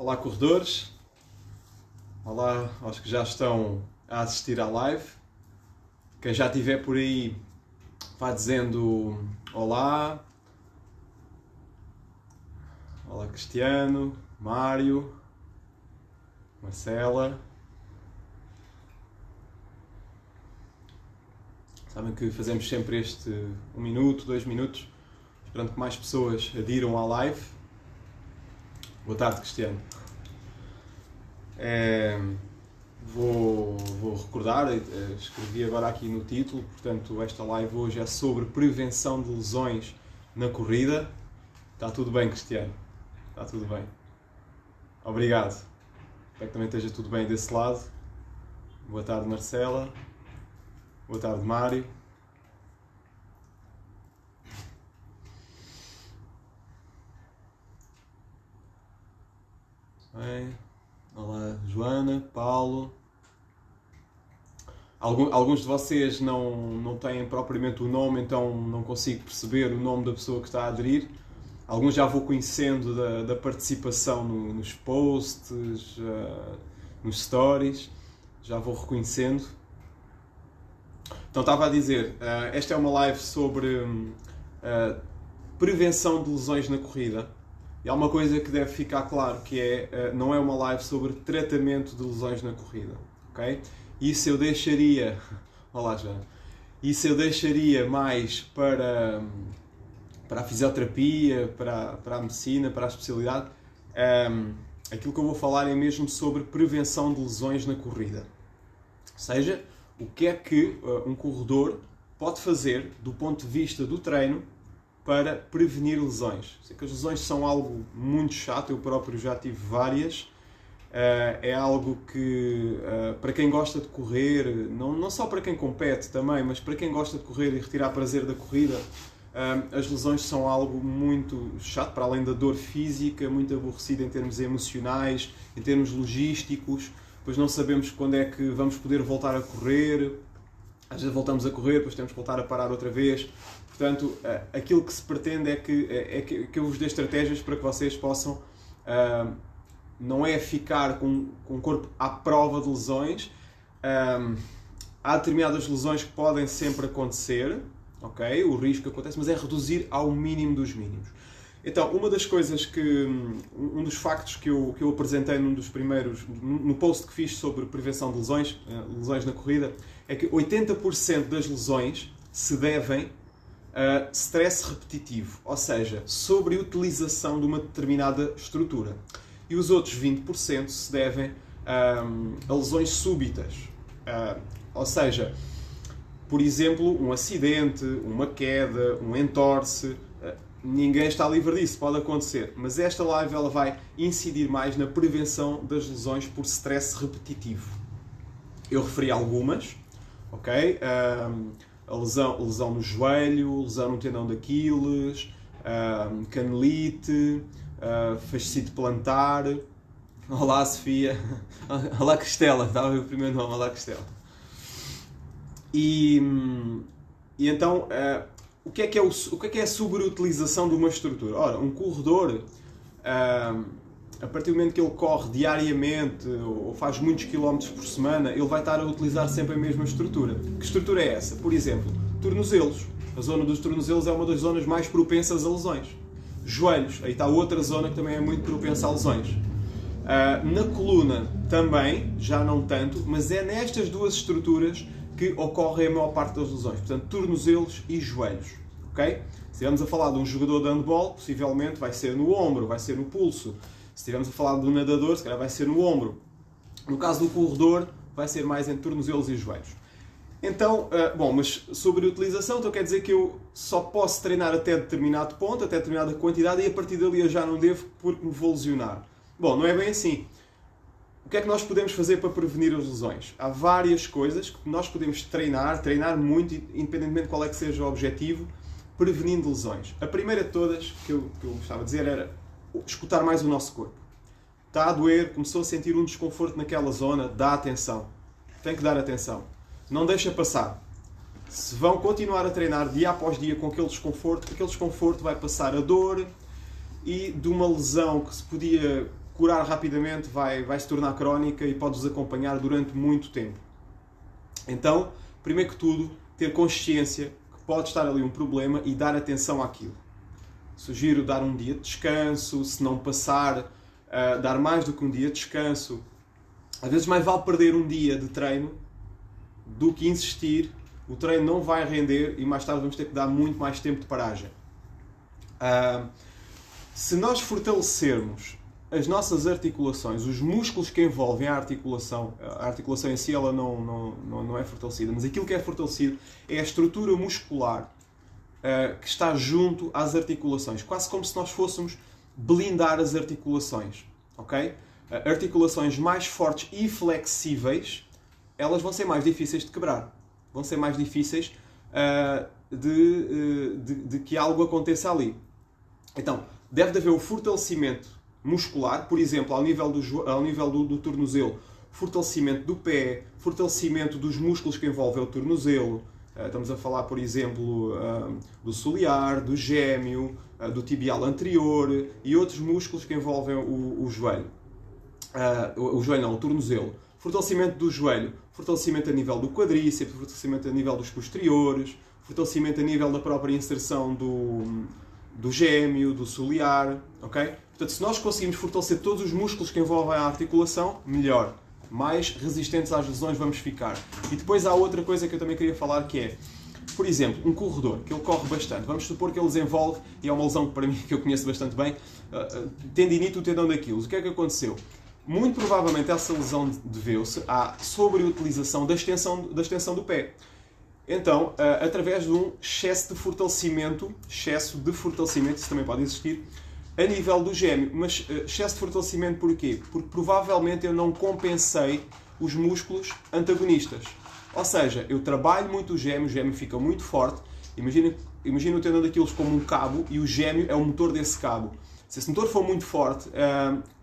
Olá, corredores. Olá aos que já estão a assistir à live. Quem já estiver por aí, vá dizendo olá. Olá, Cristiano, Mário, Marcela. Sabem que fazemos sempre este 1 minuto, 2 minutos, esperando que mais pessoas adiram à live. Boa tarde, Cristiano. Vou recordar, escrevi agora aqui no título, portanto esta live hoje é sobre prevenção de lesões na corrida. Está tudo bem, Cristiano? Está tudo bem. Obrigado. Espero que também esteja tudo bem desse lado. Boa tarde, Marcela. Boa tarde, Mário. Bem. Olá, Joana, Paulo. Alguns de vocês não têm propriamente o nome, então não consigo perceber o nome da pessoa que está a aderir. Alguns já vou conhecendo da participação nos posts, nos stories, já vou reconhecendo. Então estava a dizer, esta é uma live sobre prevenção de lesões na corrida. E há uma coisa que deve ficar claro, que não é uma live sobre tratamento de lesões na corrida, ok? Isso eu deixaria, olá Joana, isso eu deixaria mais para a fisioterapia, para a medicina, para a especialidade. Aquilo que eu vou falar é mesmo sobre prevenção de lesões na corrida. Ou seja, o que é que um corredor pode fazer do ponto de vista do treino para prevenir lesões. Sei que as lesões são algo muito chato, eu próprio já tive várias. É algo que, para quem gosta de correr, não só para quem compete também, mas para quem gosta de correr e retirar prazer da corrida, as lesões são algo muito chato, para além da dor física, muito aborrecida em termos emocionais, em termos logísticos. Depois não sabemos quando é que vamos poder voltar a correr. Às vezes voltamos a correr, depois temos que voltar a parar outra vez. Portanto, aquilo que se pretende é que eu vos dê estratégias para que vocês possam, não é ficar com o corpo à prova de lesões. Há determinadas lesões que podem sempre acontecer, ok? O risco acontece, mas é reduzir ao mínimo dos mínimos. Então, uma das coisas um dos factos que eu apresentei num dos primeiros, no post que fiz sobre prevenção de lesões na corrida, é que 80% das lesões se devem a stress repetitivo, ou seja, sobreutilização de uma determinada estrutura. E os outros 20% se devem a lesões súbitas. Ou seja, por exemplo, um acidente, uma queda, um entorse. Ninguém está livre disso, pode acontecer. Mas esta live ela vai incidir mais na prevenção das lesões por stress repetitivo. Eu referi algumas, ok? A lesão no joelho, lesão no tendão de Aquiles, canelite, fascite plantar. Olá, Sofia. Olá, Cristela. Estava a ver o primeiro nome. Olá, Cristela. E então, o que é a sobreutilização de uma estrutura? Ora, um corredor, a partir do momento que ele corre diariamente ou faz muitos quilómetros por semana, ele vai estar a utilizar sempre a mesma estrutura. Que estrutura é essa? Por exemplo, tornozelos. A zona dos tornozelos é uma das zonas mais propensas a lesões. Joelhos, aí está outra zona que também é muito propensa a lesões. Na coluna também, já não tanto, mas é nestas duas estruturas que ocorre a maior parte das lesões. Portanto, tornozelos e joelhos. Okay? Se estivermos a falar de um jogador de handball, possivelmente vai ser no ombro, vai ser no pulso. Se estivermos a falar de um nadador, se calhar vai ser no ombro. No caso do corredor, vai ser mais entre tornozelos e joelhos. Então, mas sobre a utilização, então quer dizer que eu só posso treinar até determinado ponto, até determinada quantidade, e a partir dali eu já não devo porque me vou lesionar. Bom, não é bem assim. O que é que nós podemos fazer para prevenir as lesões? Há várias coisas que nós podemos treinar muito, independentemente de qual é que seja o objetivo, prevenindo lesões. A primeira de todas, que eu gostava de dizer, era escutar mais o nosso corpo. Está a doer, começou a sentir um desconforto naquela zona, dá atenção. Tem que dar atenção. Não deixa passar. Se vão continuar a treinar dia após dia com aquele desconforto vai passar a dor e de uma lesão que se podia curar rapidamente, vai se tornar crónica e pode-vos acompanhar durante muito tempo. Então, primeiro que tudo, ter consciência que pode estar ali um problema e dar atenção àquilo. Sugiro dar um dia de descanso, se não passar, dar mais do que um dia de descanso. Às vezes mais vale perder um dia de treino do que insistir. O treino não vai render e mais tarde vamos ter que dar muito mais tempo de paragem. Se nós fortalecermos as nossas articulações, os músculos que envolvem a articulação em si ela não é fortalecida, mas aquilo que é fortalecido é a estrutura muscular que está junto às articulações, quase como se nós fôssemos blindar as articulações, ok? Articulações mais fortes e flexíveis, elas vão ser mais difíceis de quebrar, vão ser mais difíceis de que algo aconteça ali. Então, deve haver o fortalecimento muscular, por exemplo, ao nível do tornozelo, fortalecimento do pé, fortalecimento dos músculos que envolvem o tornozelo. Estamos a falar, por exemplo, do solear, do gêmeo, do tibial anterior e outros músculos que envolvem o joelho. O joelho não, o tornozelo. Fortalecimento do joelho, fortalecimento a nível do quadríceps, fortalecimento a nível dos posteriores, fortalecimento a nível da própria inserção do gêmeo, do solear, ok? Portanto, se nós conseguimos fortalecer todos os músculos que envolvem a articulação, melhor. Mais resistentes às lesões vamos ficar. E depois há outra coisa que eu também queria falar, que é, por exemplo, um corredor, que ele corre bastante. Vamos supor que ele desenvolve, e é uma lesão que para mim, que eu conheço bastante bem, tendinite do tendão daquilo. O que é que aconteceu? Muito provavelmente essa lesão deveu-se à sobreutilização da extensão do pé. Então, através de um excesso de fortalecimento, isso também pode existir, a nível do gêmeo. Mas excesso de fortalecimento porquê? Porque provavelmente eu não compensei os músculos antagonistas. Ou seja, eu trabalho muito o gêmeo fica muito forte. Imagina o tendão daqueles como um cabo e o gêmeo é o motor desse cabo. Se esse motor for muito forte,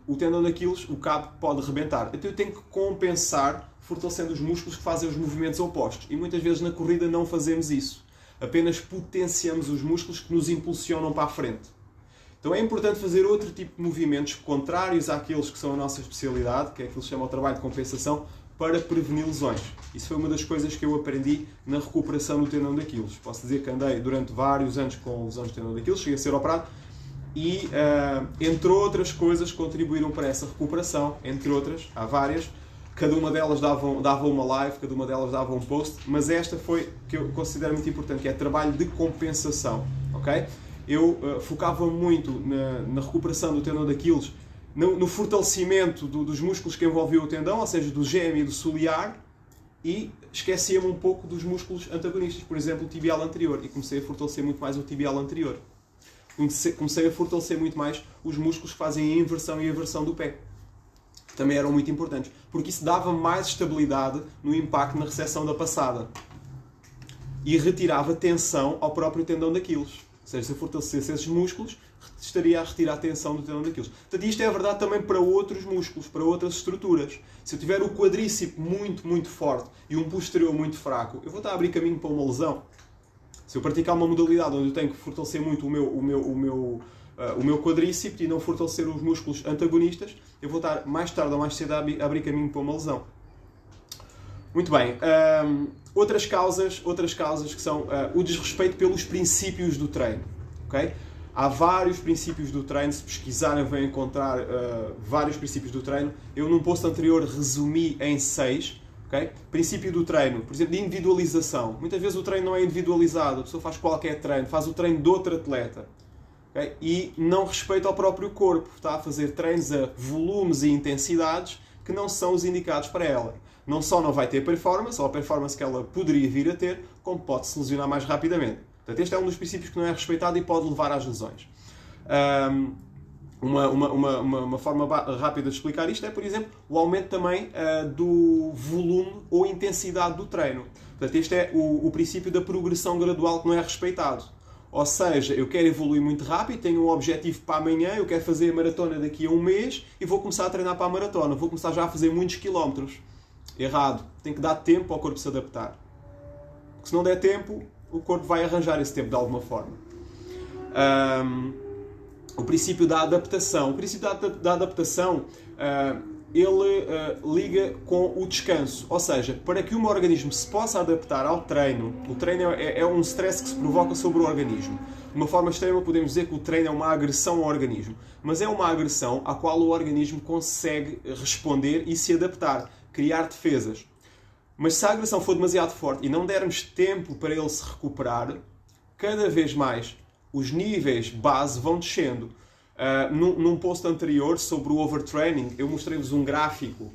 o tendão daqueles, o cabo pode rebentar. Então eu tenho que compensar fortalecendo os músculos que fazem os movimentos opostos. E muitas vezes na corrida não fazemos isso. Apenas potenciamos os músculos que nos impulsionam para a frente. Então é importante fazer outro tipo de movimentos contrários àqueles que são a nossa especialidade, que é aquilo que se chama o trabalho de compensação, para prevenir lesões. Isso foi uma das coisas que eu aprendi na recuperação do tendão daqueles. Posso dizer que andei durante vários anos com lesões do tendão daqueles, cheguei a ser operado, e entre outras coisas contribuíram para essa recuperação, entre outras, há várias. Cada uma delas dava uma live, cada uma delas dava um post, mas esta foi que eu considero muito importante, que é trabalho de compensação, ok? Eu focava muito na recuperação do tendão daqueles, no fortalecimento dos músculos que envolviam o tendão, ou seja, do gêmeo e do solear, e esquecia-me um pouco dos músculos antagonistas, por exemplo, o tibial anterior, e comecei a fortalecer muito mais o tibial anterior. Comecei a fortalecer muito mais os músculos que fazem a inversão e a aversão do pé. Também eram muito importantes, porque isso dava mais estabilidade no impacto na recepção da passada. E retirava tensão ao próprio tendão daqueles. Ou seja, se eu fortalecesse esses músculos, estaria a retirar a tensão do tendão daqueles. Portanto, isto é verdade também para outros músculos, para outras estruturas. Se eu tiver o quadríceps muito, muito forte e um posterior muito fraco, eu vou estar a abrir caminho para uma lesão. Se eu praticar uma modalidade onde eu tenho que fortalecer muito o meu quadríceps e não fortalecer os músculos antagonistas, eu vou estar mais tarde ou mais cedo a abrir caminho para uma lesão. Muito bem. Outras causas que são o desrespeito pelos princípios do treino. Okay? Há vários princípios do treino. Se pesquisarem vão encontrar vários princípios do treino. Eu num post anterior resumi em 6. Okay? Princípio do treino, por exemplo, de individualização. Muitas vezes o treino não é individualizado. A pessoa faz qualquer treino, faz o treino de outro atleta. Okay? E não respeita ao próprio corpo. Está a fazer treinos a volumes e intensidades que não são os indicados para ela. Não só não vai ter performance, ou a performance que ela poderia vir a ter, como pode se lesionar mais rapidamente. Portanto, este é um dos princípios que não é respeitado e pode levar às lesões. Uma forma rápida de explicar isto é, por exemplo, o aumento também do volume ou intensidade do treino. Portanto, este é o princípio da progressão gradual que não é respeitado. Ou seja, eu quero evoluir muito rápido, tenho um objetivo para amanhã, eu quero fazer a maratona daqui a um mês e vou começar a treinar para a maratona. Vou começar já a fazer muitos quilómetros. Errado. Tem que dar tempo ao corpo se adaptar. Porque se não der tempo, o corpo vai arranjar esse tempo de alguma forma. o princípio da adaptação. O princípio da adaptação, ele liga com o descanso. Ou seja, para que o meu organismo se possa adaptar ao treino, o treino é um stress que se provoca sobre o organismo. De uma forma extrema, podemos dizer que o treino é uma agressão ao organismo. Mas é uma agressão à qual o organismo consegue responder e se adaptar, criar defesas. Mas se a agressão for demasiado forte e não dermos tempo para ele se recuperar, cada vez mais os níveis base vão descendo. Num post anterior sobre o overtraining, eu mostrei-vos um gráfico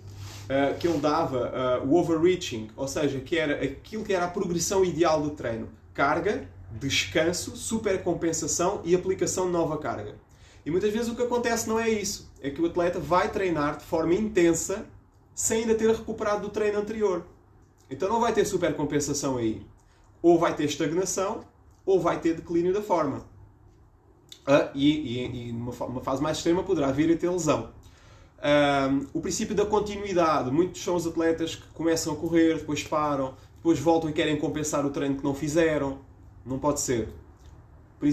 que ele dava o overreaching, ou seja, que era aquilo que era a progressão ideal de treino. Carga, descanso, supercompensação e aplicação de nova carga. E muitas vezes o que acontece não é isso. É que o atleta vai treinar de forma intensa sem ainda ter recuperado do treino anterior. Então não vai ter supercompensação aí. Ou vai ter estagnação, ou vai ter declínio da forma. E numa fase mais extrema poderá vir a ter lesão. O princípio da continuidade. Muitos são os atletas que começam a correr, depois param, depois voltam e querem compensar o treino que não fizeram. Não pode ser.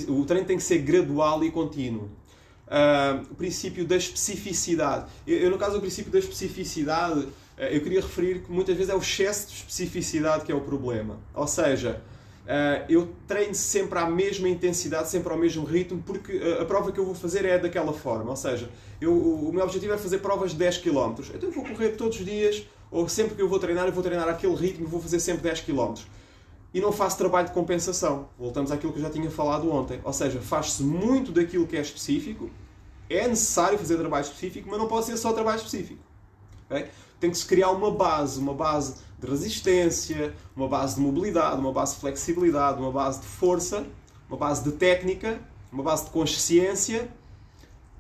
O treino tem que ser gradual e contínuo. O princípio da especificidade. No caso do princípio da especificidade, eu queria referir que muitas vezes é o excesso de especificidade que é o problema. Ou seja, eu treino sempre à mesma intensidade, sempre ao mesmo ritmo, porque a prova que eu vou fazer é daquela forma. Ou seja, o meu objetivo é fazer provas de 10 km. Então eu vou correr todos os dias, ou sempre que eu vou treinar aquele ritmo e vou fazer sempre 10 km. E não faço trabalho de compensação. Voltamos àquilo que eu já tinha falado ontem. Ou seja, faz-se muito daquilo que é específico, é necessário fazer trabalho específico, mas não pode ser só trabalho específico. Okay? Tem que se criar uma base de resistência, uma base de mobilidade, uma base de flexibilidade, uma base de força, uma base de técnica, uma base de consciência,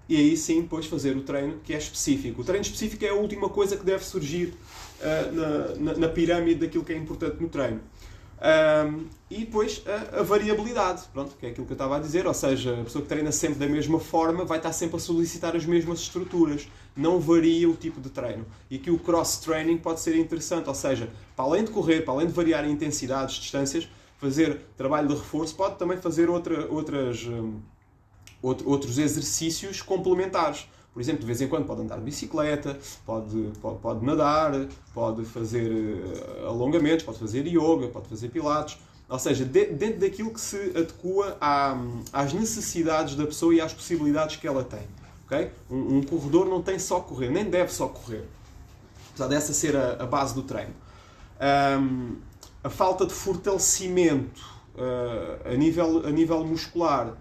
e aí sim depois fazer o treino que é específico. O treino específico é a última coisa que deve surgir na pirâmide daquilo que é importante no treino. E depois a variabilidade, pronto, que é aquilo que eu estava a dizer, ou seja, a pessoa que treina sempre da mesma forma vai estar sempre a solicitar as mesmas estruturas, não varia o tipo de treino. E aqui o cross-training pode ser interessante, ou seja, para além de correr, para além de variar em intensidades, distâncias, fazer trabalho de reforço, pode também fazer outros exercícios complementares. Por exemplo, de vez em quando pode andar de bicicleta, pode nadar, pode fazer alongamentos, pode fazer yoga, pode fazer pilates. Ou seja, dentro daquilo que se adequa às necessidades da pessoa e às possibilidades que ela tem. Okay? Um corredor não tem só correr, nem deve só correr. Apesar dessa ser a base do treino. A falta de fortalecimento a nível muscular.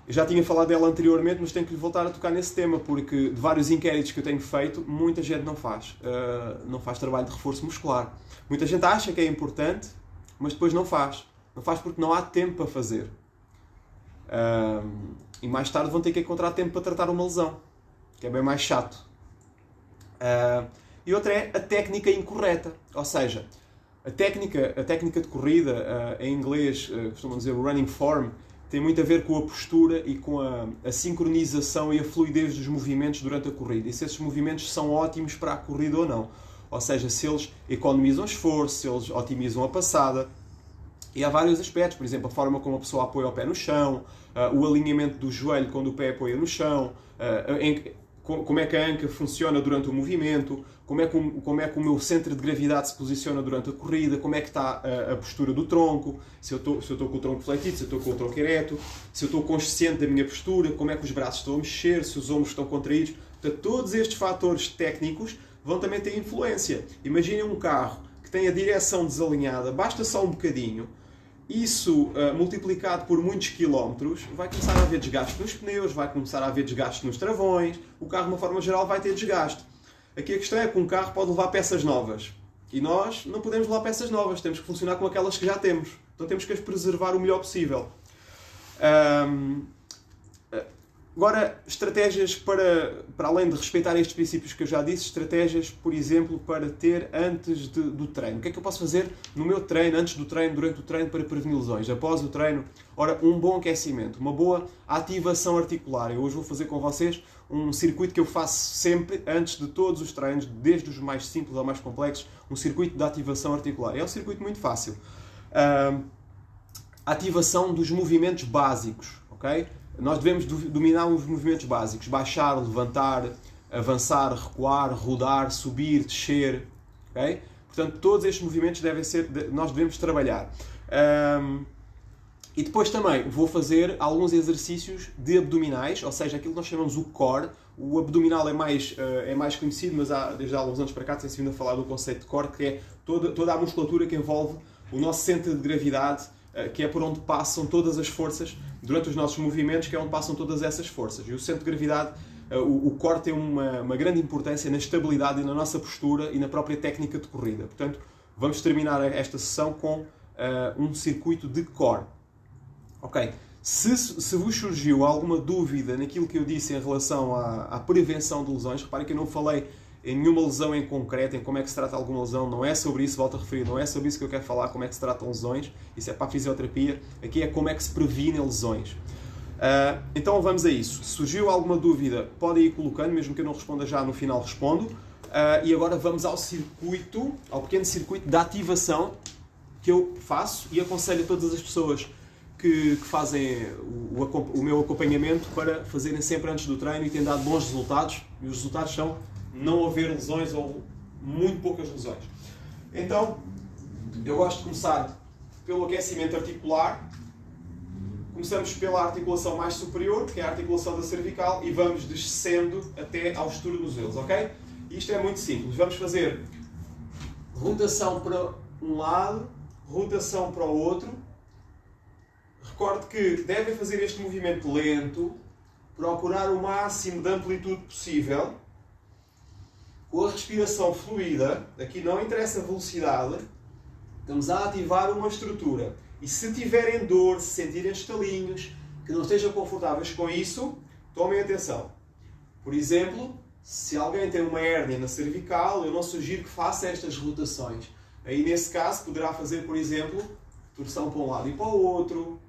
Eu já tinha falado dela anteriormente, mas tenho que voltar a tocar nesse tema, porque de vários inquéritos que eu tenho feito, muita gente não faz trabalho de reforço muscular. Muita gente acha que é importante, mas depois não faz. Não faz porque não há tempo para fazer. E mais tarde vão ter que encontrar tempo para tratar uma lesão, que é bem mais chato. E outra é a técnica incorreta. Ou seja, a técnica de corrida, em inglês costumam dizer running form, tem muito a ver com a postura e com a sincronização e a fluidez dos movimentos durante a corrida. E se esses movimentos são ótimos para a corrida ou não. Ou seja, se eles economizam esforço, se eles otimizam a passada. E há vários aspectos, por exemplo, a forma como a pessoa apoia o pé no chão, o alinhamento do joelho quando o pé apoia no chão, como é que a anca funciona durante o movimento, como é que o meu centro de gravidade se posiciona durante a corrida, como é que está a postura do tronco, se eu estou com o tronco fletido, se eu estou com o tronco ereto, se eu estou consciente da minha postura, como é que os braços estão a mexer, se os ombros estão contraídos. Portanto, todos estes fatores técnicos vão também ter influência. Imaginem um carro que tem a direção desalinhada, basta só um bocadinho. Isso, multiplicado por muitos quilómetros, vai começar a haver desgaste nos pneus, vai começar a haver desgaste nos travões, o carro, de uma forma geral, vai ter desgaste. Aqui a questão é que um carro pode levar peças novas. E nós não podemos levar peças novas, temos que funcionar com aquelas que já temos. Então temos que as preservar o melhor possível. Agora, estratégias para além de respeitar estes princípios que eu já disse, estratégias, por exemplo, para ter antes do treino. O que é que eu posso fazer no meu treino, antes do treino, durante o treino, para prevenir lesões, após o treino? Ora, um bom aquecimento, uma boa ativação articular. Eu hoje vou fazer com vocês um circuito que eu faço sempre, antes de todos os treinos, desde os mais simples ao mais complexos, um circuito de ativação articular. É um circuito muito fácil. Ativação dos movimentos básicos, ok? nós devemos dominar os movimentos básicos. Baixar, levantar, avançar, recuar, rodar, subir, descer. Okay? Portanto, todos estes movimentos nós devemos trabalhar. E depois também vou fazer alguns exercícios de abdominais, ou seja, aquilo que nós chamamos o core. O abdominal é mais conhecido, mas desde há alguns anos para cá tem-se vindo a falar do conceito de core, que é toda a musculatura que envolve o nosso centro de gravidade, que é por onde passam todas as forças durante os nossos movimentos, que é onde passam todas essas forças. E o centro de gravidade, o core tem uma grande importância na estabilidade e na nossa postura e na própria técnica de corrida. Portanto, vamos terminar esta sessão com um circuito de core. Ok? Se vos surgiu alguma dúvida naquilo que eu disse em relação à prevenção de lesões, reparem que eu não falei em nenhuma lesão em concreto, em como é que se trata alguma lesão, não é sobre isso, volto a referir, não é sobre isso que eu quero falar, como é que se tratam lesões, isso é para a fisioterapia, aqui é como é que se previnem lesões. Então vamos a isso. Se surgiu alguma dúvida, podem ir colocando, mesmo que eu não responda já, no final respondo. E agora vamos ao pequeno circuito de ativação que eu faço e aconselho a todas as pessoas que fazem o meu acompanhamento para fazerem sempre antes do treino, e tem dado bons resultados, e os resultados são não haver lesões ou muito poucas lesões. Então, eu gosto de começar pelo aquecimento articular. Começamos pela articulação mais superior, que é a articulação da cervical, e vamos descendo até aos tornozelos, ok? Isto é muito simples. Vamos fazer rotação para um lado, rotação para o outro. Recorde que devem fazer este movimento lento, procurar o máximo de amplitude possível, com a respiração fluida. Aqui não interessa a velocidade, estamos a ativar uma estrutura. E se tiverem dor, se sentirem estalinhos, que não estejam confortáveis com isso, tomem atenção. Por exemplo, se alguém tem uma hérnia na cervical, eu não sugiro que faça estas rotações. Aí, nesse caso, poderá fazer, por exemplo, torção para um lado e para o outro.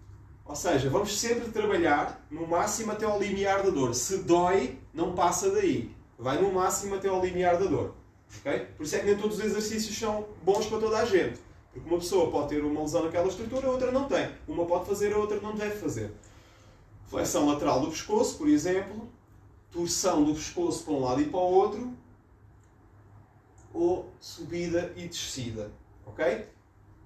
Ou seja, vamos sempre trabalhar no máximo até ao limiar da dor. Se dói, não passa daí. Vai no máximo até ao limiar da dor. Okay? Por isso é que nem todos os exercícios são bons para toda a gente. Porque uma pessoa pode ter uma lesão naquela estrutura, a outra não tem. Uma pode fazer, a outra não deve fazer. Flexão lateral do pescoço, por exemplo. Torção do pescoço para um lado e para o outro. Ou subida e descida. Ok?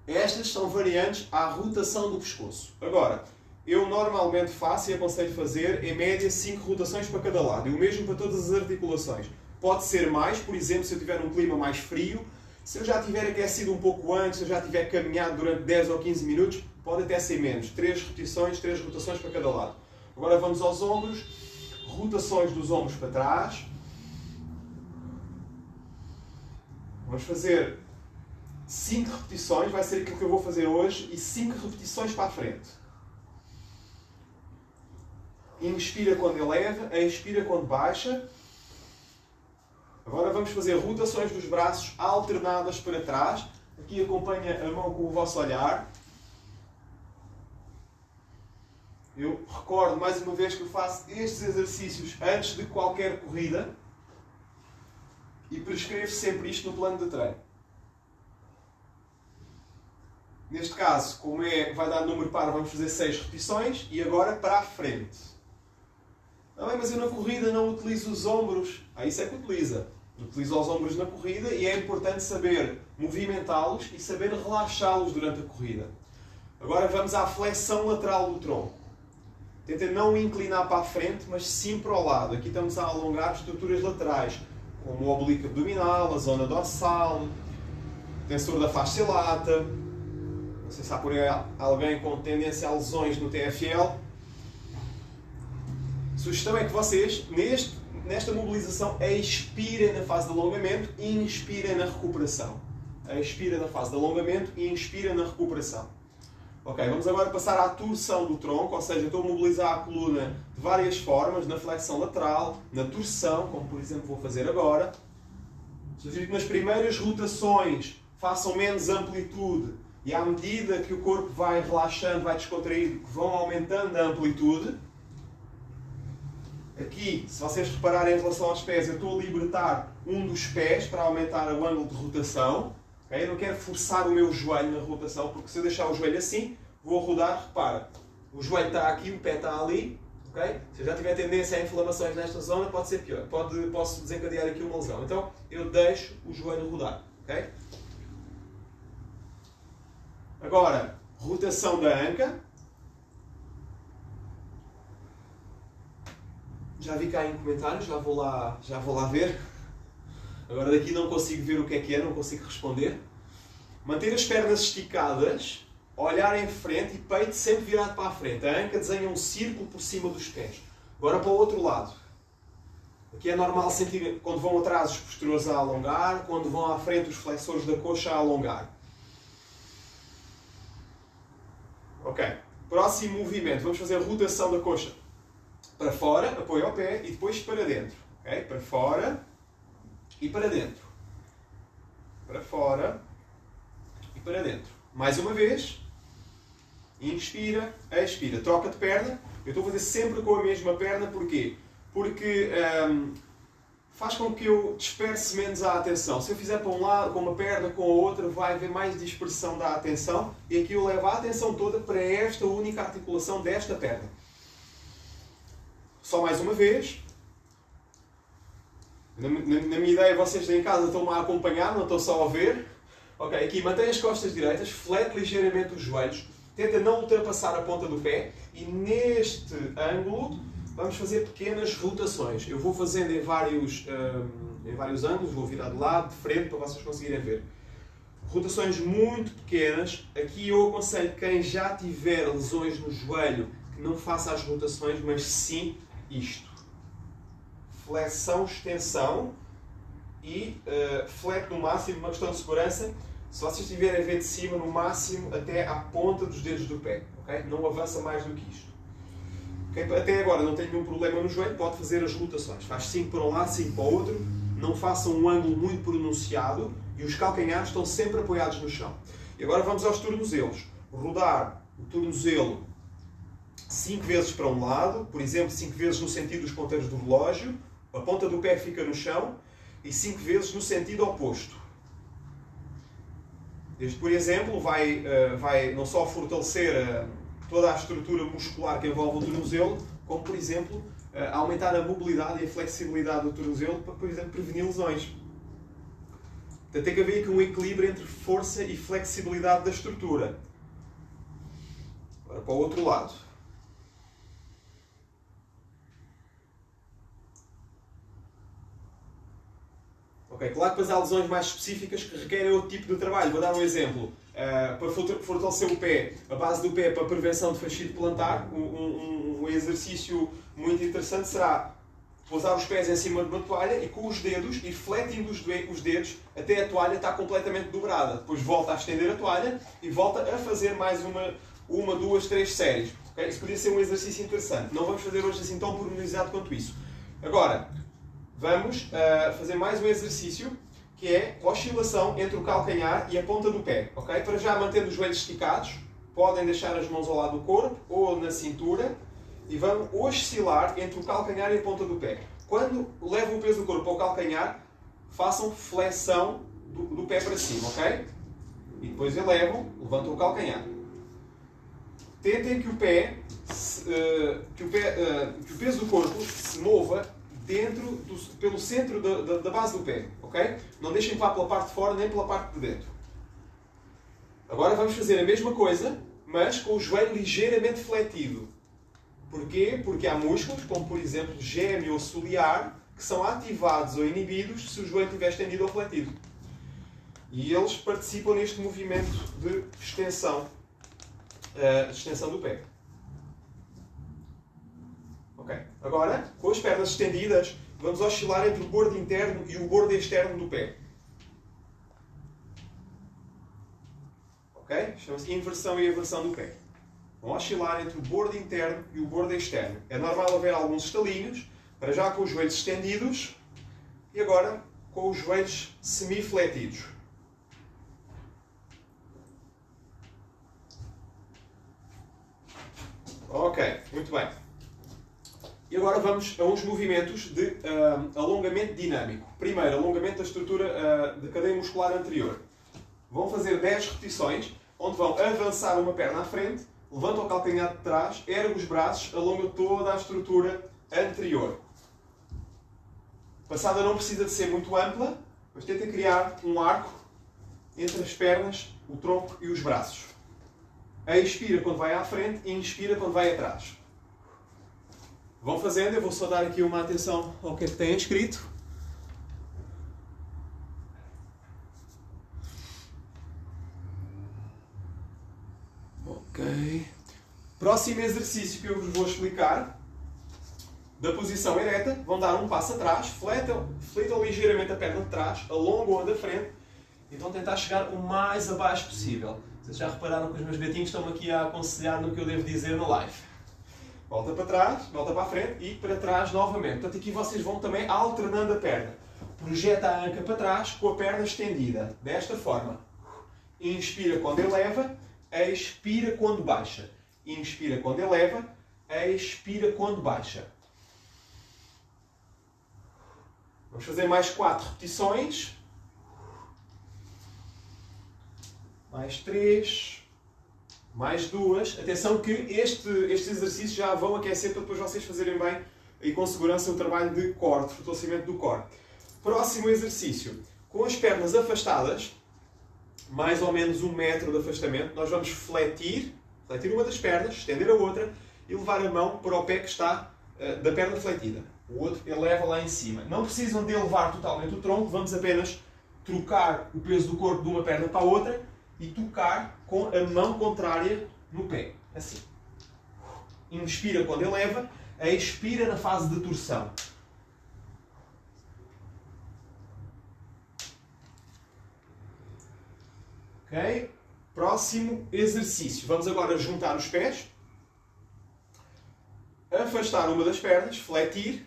Estas são variantes à rotação do pescoço. Agora, eu normalmente faço e aconselho fazer, em média, 5 rotações para cada lado. E o mesmo para todas as articulações. Pode ser mais, por exemplo, se eu tiver um clima mais frio. Se eu já tiver aquecido um pouco antes, se eu já tiver caminhado durante 10 ou 15 minutos, pode até ser menos. 3 repetições, 3 rotações para cada lado. Agora vamos aos ombros. Rotações dos ombros para trás. Vamos fazer 5 repetições, vai ser aquilo que eu vou fazer hoje, e 5 repetições para a frente. Inspira quando eleva, expira quando baixa. Agora vamos fazer rotações dos braços alternadas para trás. Aqui acompanha a mão com o vosso olhar. Eu recordo mais uma vez que eu faço estes exercícios antes de qualquer corrida e prescrevo sempre isto no plano de treino. Neste caso, como vai dar número par, vamos fazer 6 repetições e agora para a frente. Não, mas eu na corrida não utilizo os ombros. Isso é que utiliza. Utiliza os ombros na corrida e é importante saber movimentá-los e saber relaxá-los durante a corrida. Agora vamos à flexão lateral do tronco. Tentem não inclinar para a frente, mas sim para o lado. Aqui estamos a alongar estruturas laterais, como o oblíquo abdominal, a zona dorsal, o tensor da fascia lata. Não sei se há por aí alguém com tendência a lesões no TFL. A sugestão é que vocês, nesta mobilização, expirem na fase de alongamento e inspirem na recuperação. Expirem na fase de alongamento e inspirem na recuperação. Ok, vamos agora passar à torção do tronco, ou seja, estou a mobilizar a coluna de várias formas, na flexão lateral, na torção, como por exemplo vou fazer agora. Sugiro que nas primeiras rotações façam menos amplitude e à medida que o corpo vai relaxando, vai descontraindo, vão aumentando a amplitude. Aqui, se vocês repararem em relação aos pés, eu estou a libertar um dos pés para aumentar o ângulo de rotação. Okay? Eu não quero forçar o meu joelho na rotação, porque se eu deixar o joelho assim, vou rodar, repara. O joelho está aqui, o pé está ali, Okay? Se eu já tiver tendência a inflamações nesta zona, pode ser pior. Posso desencadear aqui uma lesão. Então, eu deixo o joelho rodar. Okay? Agora, rotação da anca. Já vi cá em comentários, já vou lá ver. Agora daqui não consigo ver o que é, não consigo responder. Manter as pernas esticadas, olhar em frente e peito sempre virado para a frente. A anca desenha um círculo por cima dos pés. Agora para o outro lado. Aqui é normal sentir quando vão atrás os posteriores a alongar, quando vão à frente os flexores da coxa a alongar. Ok. Próximo movimento. Vamos fazer a rotação da coxa. Para fora, apoio ao pé e depois para dentro. Okay? Para fora e para dentro. Para fora e para dentro. Mais uma vez. Inspira, expira. Troca de perna. Eu estou a fazer sempre com a mesma perna. Porquê? Porque faz com que eu disperse menos a atenção. Se eu fizer para um lado, com uma perna, com a outra, vai haver mais dispersão da atenção. E aqui eu levo a atenção toda para esta única articulação desta perna. Só mais uma vez. Na minha ideia, vocês em casa estão-me a acompanhar, não estão só a ver. Ok, aqui mantém as costas direitas, flete ligeiramente os joelhos. Tenta não ultrapassar a ponta do pé. E neste ângulo, vamos fazer pequenas rotações. Eu vou fazendo em vários ângulos, vou virar de lado, de frente, para vocês conseguirem ver. Rotações muito pequenas. Aqui eu aconselho quem já tiver lesões no joelho que não faça as rotações, mas sim isto. Flexão, extensão e flete no máximo, uma questão de segurança. Se vocês estiverem a ver de cima, no máximo até à ponta dos dedos do pé. Okay? Não avança mais do que isto. Okay? Até agora não tem nenhum problema no joelho, pode fazer as rotações. Faz 5 para um lado, 5 para o outro. Não façam um ângulo muito pronunciado e os calcanhares estão sempre apoiados no chão. E agora vamos aos tornozelos. Rodar o tornozelo 5 vezes para um lado, por exemplo, 5 vezes no sentido dos ponteiros do relógio, a ponta do pé fica no chão, e 5 vezes no sentido oposto. Este, por exemplo, vai não só fortalecer toda a estrutura muscular que envolve o tornozelo, como, por exemplo, aumentar a mobilidade e a flexibilidade do tornozelo para, por exemplo, prevenir lesões. Portanto, tem que haver aqui um equilíbrio entre força e flexibilidade da estrutura. Agora, para o outro lado. Okay, claro que depois há lesões mais específicas que requerem outro tipo de trabalho. Vou dar um exemplo. Para fortalecer o pé, a base do pé para a prevenção de fascite plantar, um exercício muito interessante será pousar os pés em cima de uma toalha e com os dedos ir fletindo os dedos até a toalha estar completamente dobrada. Depois volta a estender a toalha e volta a fazer mais uma, 2, 3 séries. Okay? Isso podia ser um exercício interessante. Não vamos fazer hoje assim tão pormenorizado quanto isso. Agora, vamos fazer mais um exercício que é a oscilação entre o calcanhar e a ponta do pé. Okay? Para já mantendo os joelhos esticados, podem deixar as mãos ao lado do corpo ou na cintura e vão oscilar entre o calcanhar e a ponta do pé. Quando levam o peso do corpo ao calcanhar, façam flexão do pé para cima, ok? E depois levantam o calcanhar. Tentem que o peso do corpo se mova pelo centro da base do pé, ok? Não deixem que vá pela parte de fora nem pela parte de dentro. Agora vamos fazer a mesma coisa, mas com o joelho ligeiramente fletido. Porquê? Porque há músculos, como por exemplo gêmeo ou ciliar, que são ativados ou inibidos se o joelho estiver estendido ou fletido. E eles participam neste movimento de extensão do pé. Ok. Agora, com as pernas estendidas, vamos oscilar entre o bordo interno e o bordo externo do pé. Ok? Chama-se inversão e aversão do pé. Vão oscilar entre o bordo interno e o bordo externo. É normal haver alguns estalinhos, para já com os joelhos estendidos e agora com os joelhos semi-fletidos. Ok, muito bem. E agora vamos a uns movimentos de alongamento dinâmico. Primeiro, alongamento da estrutura da cadeia muscular anterior. Vão fazer 10 repetições, onde vão avançar uma perna à frente, levanta o calcanhar de trás, ergue os braços, alonga toda a estrutura anterior. A passada não precisa de ser muito ampla, mas tenta criar um arco entre as pernas, o tronco e os braços. Expira quando vai à frente e inspira quando vai atrás. Vão fazendo, eu vou só dar aqui uma atenção ao que é que têm escrito. Ok. Próximo exercício que eu vos vou explicar. Da posição ereta, vão dar um passo atrás, fletam ligeiramente a perna de trás, alongam a da frente e vão tentar chegar o mais abaixo possível. Vocês já repararam que os meus gatinhos estão-me aqui a aconselhar no que eu devo dizer na live. Volta para trás, volta para a frente e para trás novamente. Portanto, aqui vocês vão também alternando a perna. Projeta a anca para trás com a perna estendida. Desta forma. Inspira quando eleva, expira quando baixa. Inspira quando eleva, expira quando baixa. Vamos fazer mais 4 repetições. Mais 3. Mais 2. Atenção que estes exercícios já vão aquecer para depois vocês fazerem bem e com segurança o trabalho de core, de fortalecimento do core. Próximo exercício. Com as pernas afastadas, mais ou menos 1 metro de afastamento, nós vamos fletir uma das pernas, estender a outra e levar a mão para o pé que está da perna fletida. O outro eleva lá em cima. Não precisam de elevar totalmente o tronco, vamos apenas trocar o peso do corpo de uma perna para a outra e tocar com a mão contrária no pé. Assim. Inspira quando eleva, expira na fase de torção. Ok? Próximo exercício. Vamos agora juntar os pés. Afastar uma das pernas, fletir,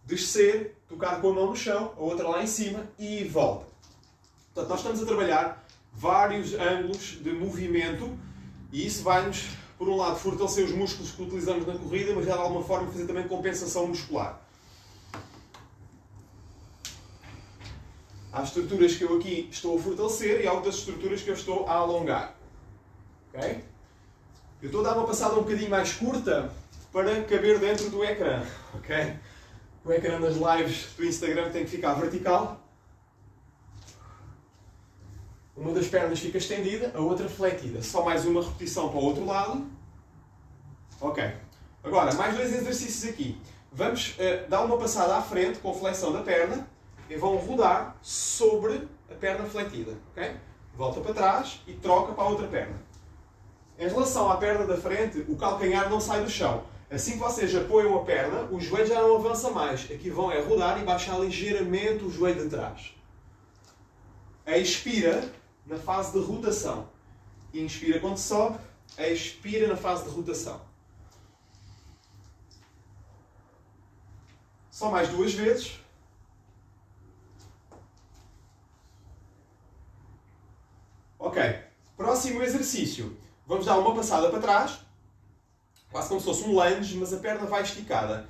descer, tocar com a mão no chão, a outra lá em cima e volta. Portanto, nós estamos a trabalhar vários ângulos de movimento e isso vai-nos, por um lado, fortalecer os músculos que utilizamos na corrida, mas já de alguma forma fazer também compensação muscular. Há estruturas que eu aqui estou a fortalecer e há outras estruturas que eu estou a alongar. Okay? Eu estou a dar uma passada um bocadinho mais curta para caber dentro do ecrã. Okay? O ecrã nas lives do Instagram tem que ficar vertical. Uma das pernas fica estendida, a outra fletida. Só mais uma repetição para o outro lado. Ok. Agora, mais 2 exercícios aqui. Vamos dar uma passada à frente com flexão da perna e vão rodar sobre a perna fletida. Okay? Volta para trás e troca para a outra perna. Em relação à perna da frente, o calcanhar não sai do chão. Assim que vocês apoiam a perna, o joelho já não avança mais. Aqui vão rodar e baixar ligeiramente o joelho de trás. Expira na fase de rotação. Inspira quando sobe, expira na fase de rotação. Só mais 2 vezes. Ok. Próximo exercício. Vamos dar uma passada para trás. Quase como se fosse um lunge, mas a perna vai esticada.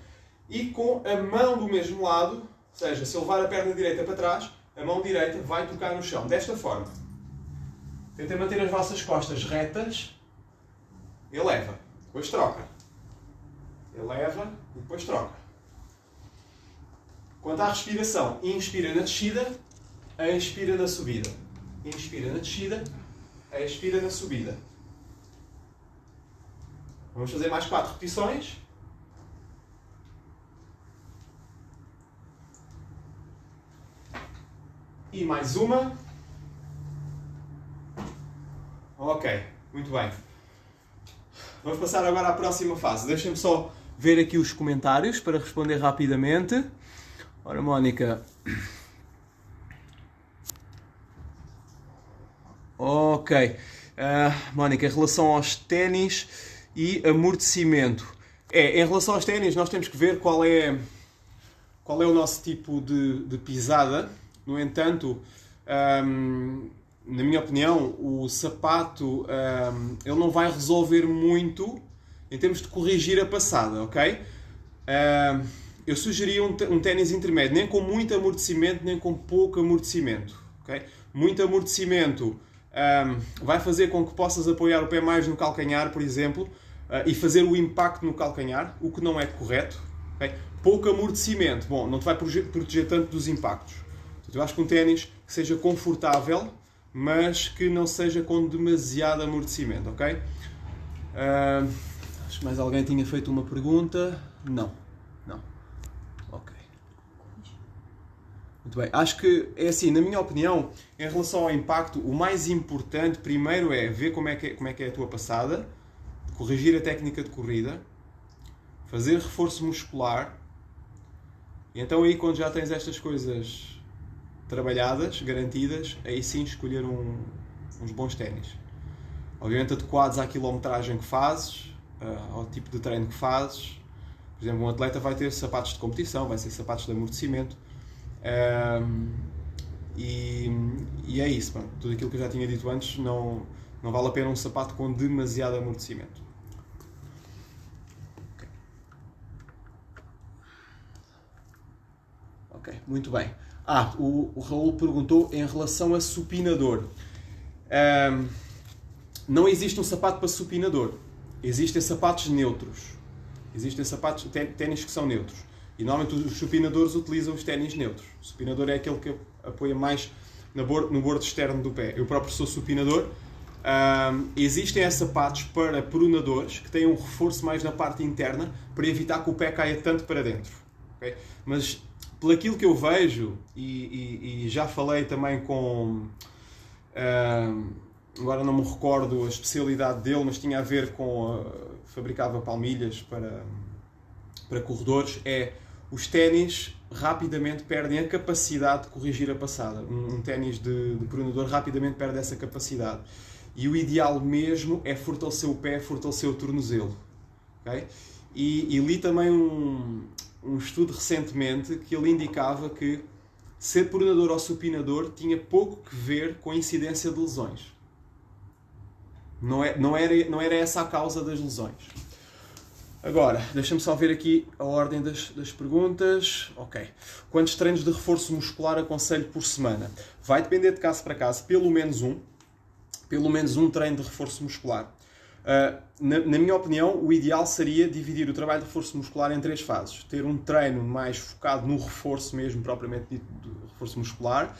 E com a mão do mesmo lado, ou seja, se eu levar a perna direita para trás, a mão direita vai tocar no chão. Desta forma. Tentem manter as vossas costas retas. Eleva. Depois troca. Eleva e depois troca. Quanto à respiração, inspira na descida, expira na subida. Inspira na descida, expira na subida. Vamos fazer mais 4 repetições. E mais uma. Ok, muito bem. Vamos passar agora à próxima fase. Deixem-me só ver aqui os comentários para responder rapidamente. Ora, Mónica. Ok. Mónica, em relação aos ténis e amortecimento. Em relação aos ténis, nós temos que ver qual é o nosso tipo de pisada. No entanto, na minha opinião, o sapato ele não vai resolver muito em termos de corrigir a passada, ok? Eu sugeria um ténis intermédio, nem com muito amortecimento, nem com pouco amortecimento, ok? Muito amortecimento vai fazer com que possas apoiar o pé mais no calcanhar, por exemplo, e fazer o impacto no calcanhar, o que não é correto. Okay? Pouco amortecimento, bom, não te vai proteger tanto dos impactos. Portanto, eu acho que um ténis que seja confortável, mas que não seja com demasiado amortecimento, ok? Acho que mais alguém tinha feito uma pergunta. Não. Ok. Muito bem. Acho que é assim, na minha opinião, em relação ao impacto, o mais importante primeiro é ver como é que é a tua passada, corrigir a técnica de corrida, fazer reforço muscular. E então aí, quando já tens estas coisas trabalhadas, garantidas, aí sim escolher uns bons ténis. Obviamente adequados à quilometragem que fazes, ao tipo de treino que fazes. Por exemplo, um atleta vai ter sapatos de competição, vai ser sapatos de amortecimento. E é isso, mano. Tudo aquilo que eu já tinha dito antes, não vale a pena um sapato com demasiado amortecimento. Ok, muito bem. O Raul perguntou em relação a supinador. Não existe um sapato para supinador. Existem sapatos neutros. Existem sapatos, ténis que são neutros. E normalmente os supinadores utilizam os ténis neutros. O supinador é aquele que apoia mais no bordo externo do pé. Eu próprio sou supinador. Existem sapatos para pronadores que têm um reforço mais na parte interna para evitar que o pé caia tanto para dentro. Okay? Mas pelo aquilo que eu vejo, e já falei também com... agora não me recordo a especialidade dele, mas tinha a ver com... fabricava palmilhas para corredores, os ténis rapidamente perdem a capacidade de corrigir a passada. Um ténis de pronador rapidamente perde essa capacidade. E o ideal mesmo é fortalecer o pé, fortalecer o tornozelo. Okay? E li também um estudo recentemente que ele indicava que ser pronador ou supinador tinha pouco que ver com a incidência de lesões. Não era essa a causa das lesões. Agora, deixa-me só ver aqui a ordem das perguntas. Ok. Quantos treinos de reforço muscular aconselho por semana? Vai depender de caso para caso. Pelo menos um treino de reforço muscular. Na minha opinião, o ideal seria dividir o trabalho de reforço muscular em 3 fases. Ter um treino mais focado no reforço mesmo, propriamente dito, de reforço muscular.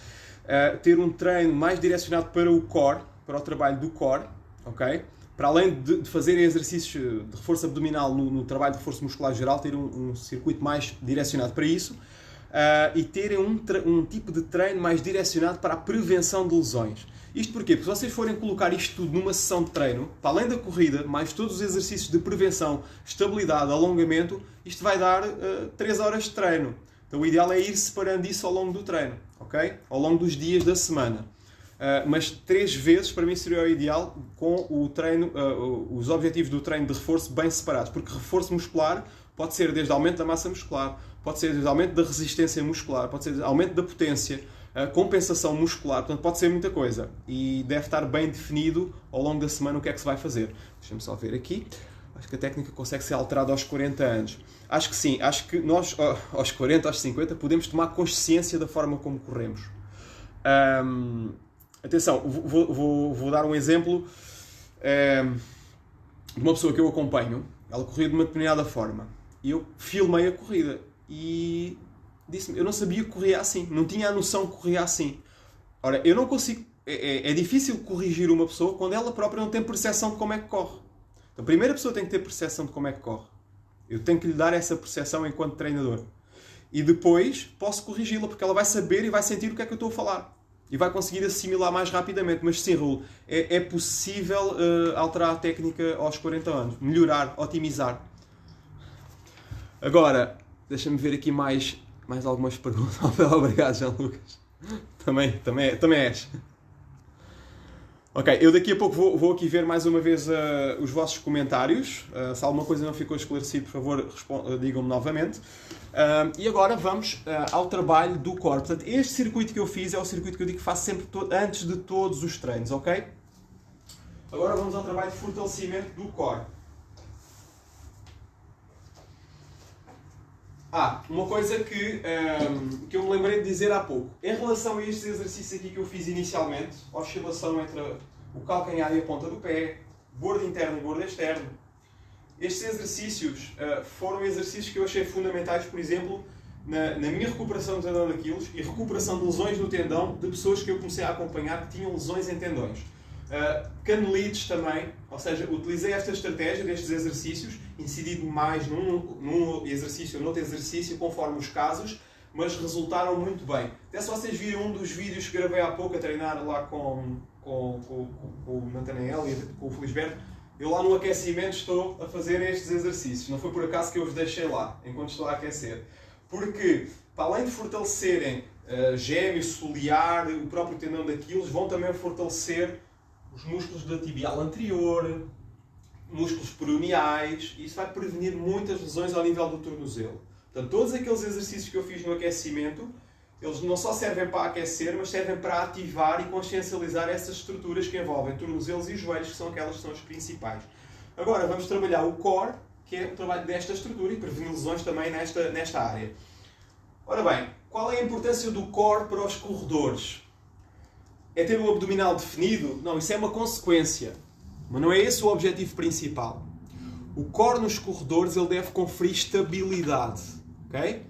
Ter um treino mais direcionado para o core, para o trabalho do core. Okay? Para além de fazer exercícios de reforço abdominal no trabalho de reforço muscular geral, ter um circuito mais direcionado para isso. E terem um tipo de treino mais direcionado para a prevenção de lesões. Isto porquê? Porque se vocês forem colocar isto tudo numa sessão de treino, para além da corrida, mais todos os exercícios de prevenção, estabilidade, alongamento, isto vai dar 3 horas de treino. Então o ideal é ir separando isso ao longo do treino, ok? Ao longo dos dias da semana. Mas 3 vezes para mim seria o ideal, com o treino, os objetivos do treino de reforço bem separados, porque reforço muscular pode ser desde aumento da massa muscular, pode ser desde aumento da resistência muscular, pode ser desde aumento da potência, compensação muscular, portanto pode ser muita coisa e deve estar bem definido ao longo da semana o que é que se vai fazer. Deixa-me só ver aqui. Acho que a técnica consegue ser alterada aos 40 anos. Acho que sim, acho que nós aos 40, aos 50 podemos tomar consciência da forma como corremos. Atenção, vou dar um exemplo de uma pessoa que eu acompanho. Ela corria de uma determinada forma e eu filmei a corrida e disse-me, eu não sabia que corria assim, não tinha a noção que corria assim. Ora, eu não consigo, é difícil corrigir uma pessoa quando ela própria não tem percepção de como é que corre. Então, a primeira pessoa tem que ter percepção de como é que corre. Eu tenho que lhe dar essa percepção enquanto treinador. E depois posso corrigi-la, porque ela vai saber e vai sentir o que é que eu estou a falar. E vai conseguir assimilar mais rapidamente. Mas sim, Raul, é possível alterar a técnica aos 40 anos. Melhorar, otimizar. Agora, deixa-me ver aqui mais algumas perguntas. Obrigado, João Lucas. Também és. Ok, eu daqui a pouco vou aqui ver mais uma vez os vossos comentários. Se alguma coisa não ficou esclarecido, por favor, digam-me novamente. E agora vamos ao trabalho do core. Portanto, este circuito que eu fiz é o circuito que eu digo que faço sempre antes de todos os treinos, ok? Agora vamos ao trabalho de fortalecimento do core. Uma coisa que eu me lembrei de dizer há pouco. Em relação a estes exercícios aqui que eu fiz inicialmente, oscilação entre o calcanhar e a ponta do pé, bordo interno e bordo externo, estes exercícios foram exercícios que eu achei fundamentais, por exemplo, na minha recuperação do tendão de Aquiles e recuperação de lesões no tendão de pessoas que eu comecei a acompanhar que tinham lesões em tendões. Canelites também, ou seja, utilizei esta estratégia destes exercícios, incidindo mais num exercício ou noutro exercício, conforme os casos, mas resultaram muito bem. Até se vocês viram um dos vídeos que gravei há pouco a treinar lá com o Nathanael e com o Felisberto, eu lá no aquecimento estou a fazer estes exercícios. Não foi por acaso que eu os deixei lá, enquanto estou a aquecer. Porque, para além de fortalecerem gêmeo, solear, o próprio tendão de Aquiles, vão também fortalecer os músculos da tibial anterior, músculos peroneais, e isso vai prevenir muitas lesões ao nível do tornozelo. Portanto, todos aqueles exercícios que eu fiz no aquecimento, eles não só servem para aquecer, mas servem para ativar e consciencializar essas estruturas que envolvem tornozelos e joelhos, que são aquelas que são as principais. Agora vamos trabalhar o core, que é o trabalho desta estrutura, e prevenir lesões também nesta área. Ora bem, qual é a importância do core para os corredores? É ter o abdominal definido? Não, isso é uma consequência. Mas não é esse o objetivo principal. O core nos corredores ele deve conferir estabilidade. Okay?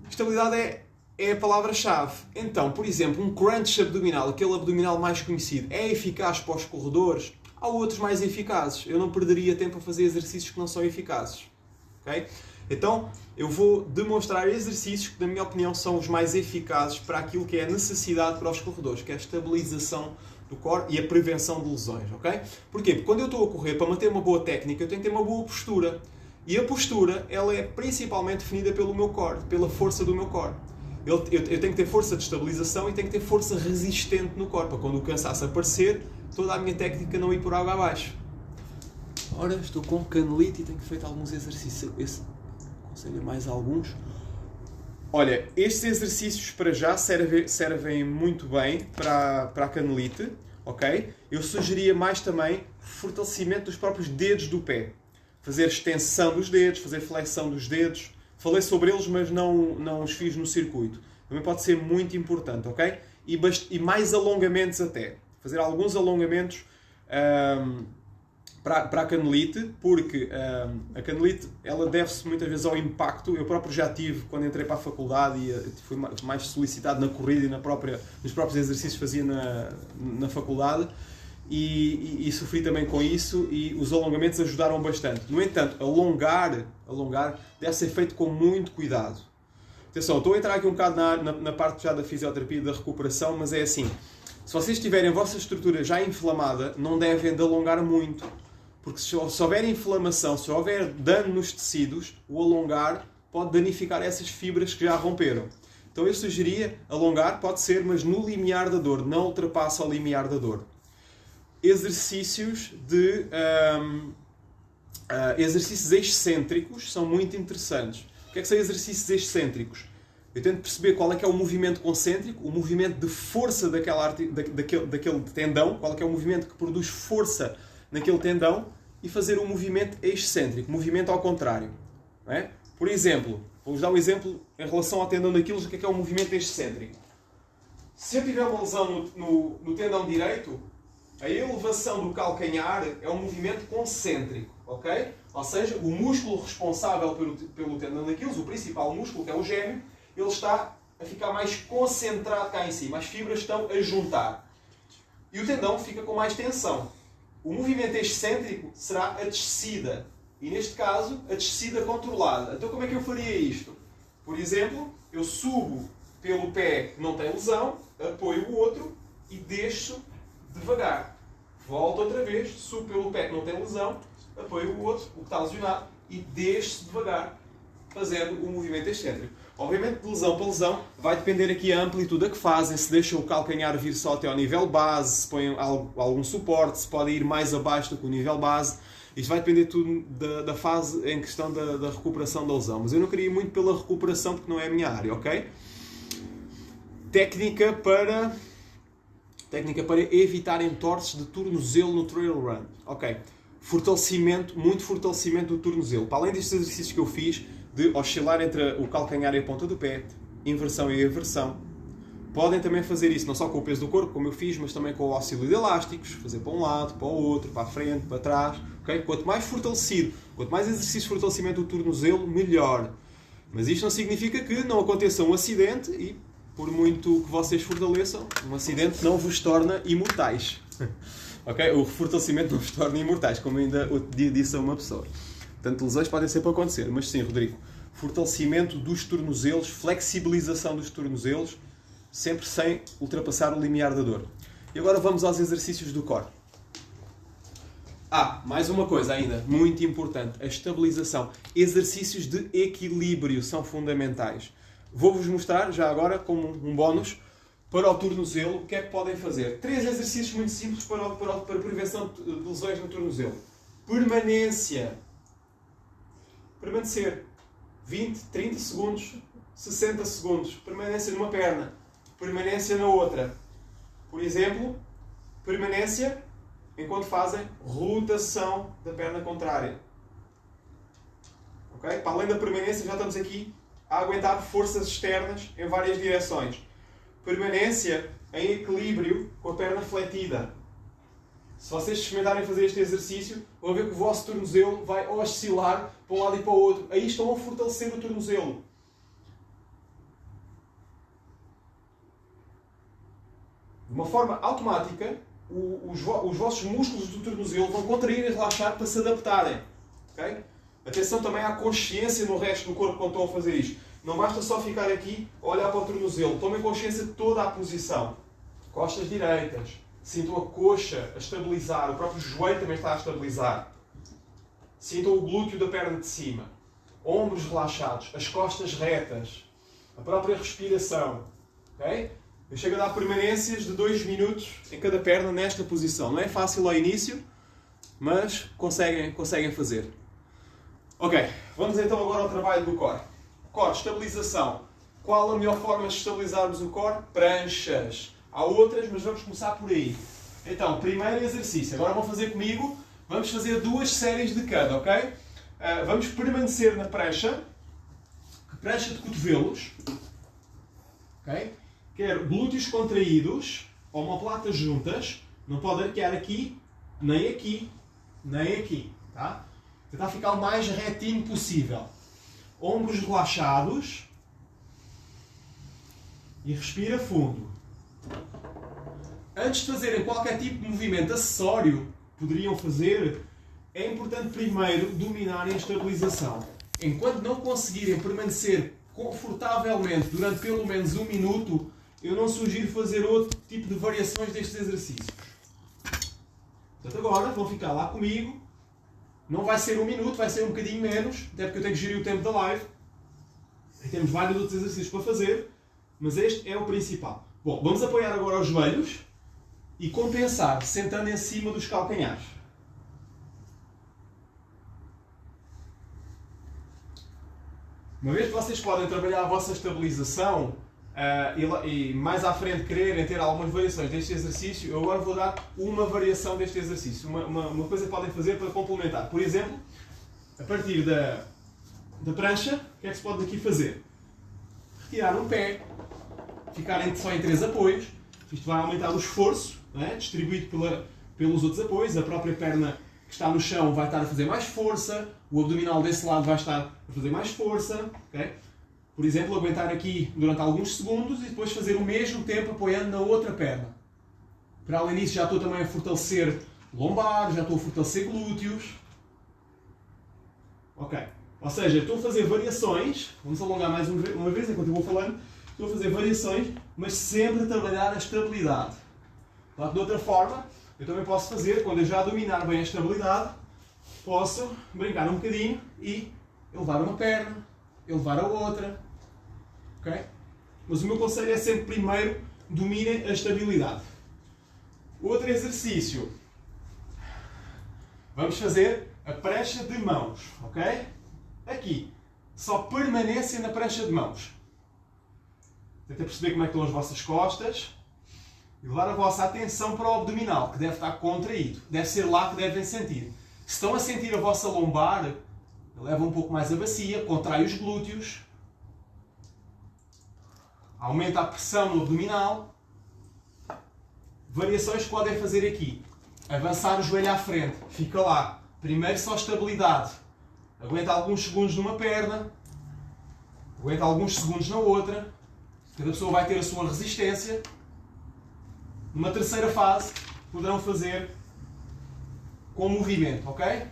Estabilidade é a palavra-chave. Então, por exemplo, um crunch abdominal, aquele abdominal mais conhecido, é eficaz para os corredores? Há outros mais eficazes. Eu não perderia tempo a fazer exercícios que não são eficazes. Okay? Então, eu vou demonstrar exercícios que, na minha opinião, são os mais eficazes para aquilo que é a necessidade para os corredores, que é a estabilização do core e a prevenção de lesões. Okay? Porquê? Porque quando eu estou a correr, para manter uma boa técnica, eu tenho que ter uma boa postura. E a postura, ela é principalmente definida pelo meu core, pela força do meu core. Eu tenho que ter força de estabilização e tenho que ter força resistente no core, para quando o cansaço aparecer, toda a minha técnica não ir por água abaixo. Ora, estou com canelite e tenho feito alguns exercícios. Aconselho mais alguns. Olha, estes exercícios para já servem muito bem para a canelite, ok? Eu sugeria mais também fortalecimento dos próprios dedos do pé. Fazer extensão dos dedos, fazer flexão dos dedos. Falei sobre eles, mas não os fiz no circuito. Também pode ser muito importante, ok? E mais alongamentos até. Fazer alguns alongamentos para a canelite, porque a canelite ela deve-se muitas vezes ao impacto. Eu próprio já tive, quando entrei para a faculdade, e fui mais solicitado na corrida e nos próprios exercícios que fazia na faculdade, e sofri também com isso, e os alongamentos ajudaram bastante. No entanto, alongar deve ser feito com muito cuidado. Atenção, estou a entrar aqui um bocado na parte já da fisioterapia e da recuperação, mas é assim, se vocês tiverem a vossa estrutura já inflamada, não devem de alongar muito. Porque se houver inflamação, se houver dano nos tecidos, o alongar pode danificar essas fibras que já romperam. Então eu sugeria alongar, pode ser, mas no limiar da dor, não ultrapassa o limiar da dor. Exercícios excêntricos são muito interessantes. O que é que são exercícios excêntricos? Eu tento perceber qual é que é o movimento concêntrico, o movimento de força daquele tendão, qual é que é o movimento que produz força naquele tendão, e fazer um movimento excêntrico, movimento ao contrário. Não é? Por exemplo, vou-vos dar um exemplo em relação ao tendão de Aquiles, o que é um movimento excêntrico. Se eu tiver uma lesão no tendão direito, a elevação do calcanhar é um movimento concêntrico, ok? Ou seja, o músculo responsável pelo tendão de Aquiles, o principal músculo, que é o gêmeo, ele está a ficar mais concentrado cá em cima, as fibras estão a juntar. E o tendão fica com mais tensão. O movimento excêntrico será a descida. E neste caso, a descida controlada. Então como é que eu faria isto? Por exemplo, eu subo pelo pé que não tem lesão, apoio o outro e desço devagar. Volto outra vez, subo pelo pé que não tem lesão, apoio o outro, o que está lesionado, e desço devagar, fazendo o movimento excêntrico. Obviamente, de lesão para lesão, vai depender aqui a amplitude a que fazem, se deixam o calcanhar vir só até ao nível base, se põem algum suporte, se podem ir mais abaixo do que o nível base. Isto vai depender tudo da fase em questão da recuperação da lesão. Mas eu não queria ir muito pela recuperação, porque não é a minha área, ok? Técnica para evitar entorses de tornozelo no trail run. Ok. Muito fortalecimento do tornozelo. Para além destes exercícios que eu fiz, de oscilar entre o calcanhar e a ponta do pé, inversão e aversão. Podem também fazer isso não só com o peso do corpo, como eu fiz, mas também com o auxílio de elásticos, fazer para um lado, para o outro, para a frente, para trás. Okay? Quanto mais fortalecido, quanto mais exercício de fortalecimento do tornozelo, melhor. Mas isto não significa que não aconteça um acidente e, por muito que vocês fortaleçam, um acidente não vos torna imortais. Okay? O fortalecimento não vos torna imortais, como ainda disse a uma pessoa. Portanto, lesões podem sempre acontecer, mas sim, Rodrigo, fortalecimento dos tornozelos, flexibilização dos tornozelos, sempre sem ultrapassar o limiar da dor. E agora vamos aos exercícios do core. Mais uma coisa ainda, muito importante, a estabilização. Exercícios de equilíbrio são fundamentais. Vou-vos mostrar, já agora, como um bónus, para o tornozelo, o que é que podem fazer. 3 exercícios muito simples para a prevenção de lesões no tornozelo. Permanência. Permanecer 20, 30 segundos, 60 segundos. Permanência numa perna. Permanência na outra. Por exemplo, permanência enquanto fazem rotação da perna contrária. Okay? Para além da permanência, já estamos aqui a aguentar forças externas em várias direções. Permanência em equilíbrio com a perna fletida. Se vocês experimentarem fazer este exercício, vão ver que o vosso tornozelo vai oscilar para um lado e para o outro. Aí estão a fortalecer o tornozelo. De uma forma automática, os vossos músculos do tornozelo vão contrair e relaxar para se adaptarem. Okay? Atenção também à consciência no resto do corpo quando estão a fazer isto. Não basta só ficar aqui a olhar para o tornozelo. Tomem consciência de toda a posição. Costas direitas. Sintam a coxa a estabilizar. O próprio joelho também está a estabilizar. Sintam o glúteo da perna de cima. Ombros relaxados. As costas retas. A própria respiração. Okay? Eu chego a dar permanências de 2 minutos em cada perna nesta posição. Não é fácil ao início, mas conseguem fazer. Ok, vamos então agora ao trabalho do core. Core, estabilização. Qual a melhor forma de estabilizarmos o core? Pranchas. Há outras, mas vamos começar por aí. Então, primeiro exercício. Agora vão fazer comigo. Vamos fazer 2 séries de cada, ok? Vamos permanecer na prancha. Prancha de cotovelos. Ok? Quero glúteos contraídos, omoplatas juntas, não pode arquear aqui, nem aqui, nem aqui. Tá? Tentar ficar o mais retinho possível. Ombros relaxados. E respira fundo. Antes de fazerem qualquer tipo de movimento acessório, poderiam fazer, é importante primeiro dominarem a estabilização. Enquanto não conseguirem permanecer confortavelmente durante pelo menos 1 minuto, eu não sugiro fazer outro tipo de variações destes exercícios. Portanto, agora vão ficar lá comigo. Não vai ser 1 minuto, vai ser um bocadinho menos, até porque eu tenho que gerir o tempo da live. E temos vários outros exercícios para fazer, mas este é o principal. Bom, vamos apoiar agora os joelhos e compensar, sentando em cima dos calcanhares. Uma vez que vocês podem trabalhar a vossa estabilização, e mais à frente quererem ter algumas variações deste exercício, eu agora vou dar uma variação deste exercício, uma coisa que podem fazer para complementar. Por exemplo, a partir da prancha, o que é que se pode aqui fazer? Retirar um pé, ficarem só em 3 apoios, isto vai aumentar o esforço, né? Distribuído pelos outros apoios, a própria perna que está no chão vai estar a fazer mais força, o abdominal desse lado vai estar a fazer mais força, okay? Por exemplo, aguentar aqui durante alguns segundos e depois fazer o mesmo tempo apoiando na outra perna. Para além disso, já estou também a fortalecer lombar, já estou a fortalecer glúteos. Ok. Ou seja, estou a fazer variações, vamos alongar mais uma vez enquanto eu vou falando, estou a fazer variações, mas sempre a trabalhar a estabilidade. Claro que de outra forma, eu também posso fazer, quando eu já dominar bem a estabilidade, posso brincar um bocadinho e elevar uma perna, elevar a outra. Okay? Mas o meu conselho é sempre primeiro dominem a estabilidade. Outro exercício. Vamos fazer a prancha de mãos. Ok? Aqui. Só permanência na prancha de mãos. Tenta perceber como é que estão as vossas costas. E levar a vossa atenção para o abdominal, que deve estar contraído. Deve ser lá que devem sentir. Se estão a sentir a vossa lombar, Eleva um pouco mais a bacia, contrai os glúteos, aumenta a pressão no abdominal. Variações que podem fazer aqui. Avançar o joelho à frente, fica lá. Primeiro só estabilidade. Aguenta alguns segundos numa perna, aguenta alguns segundos na outra. Cada pessoa vai ter a sua resistência. Numa terceira fase, poderão fazer com movimento, ok?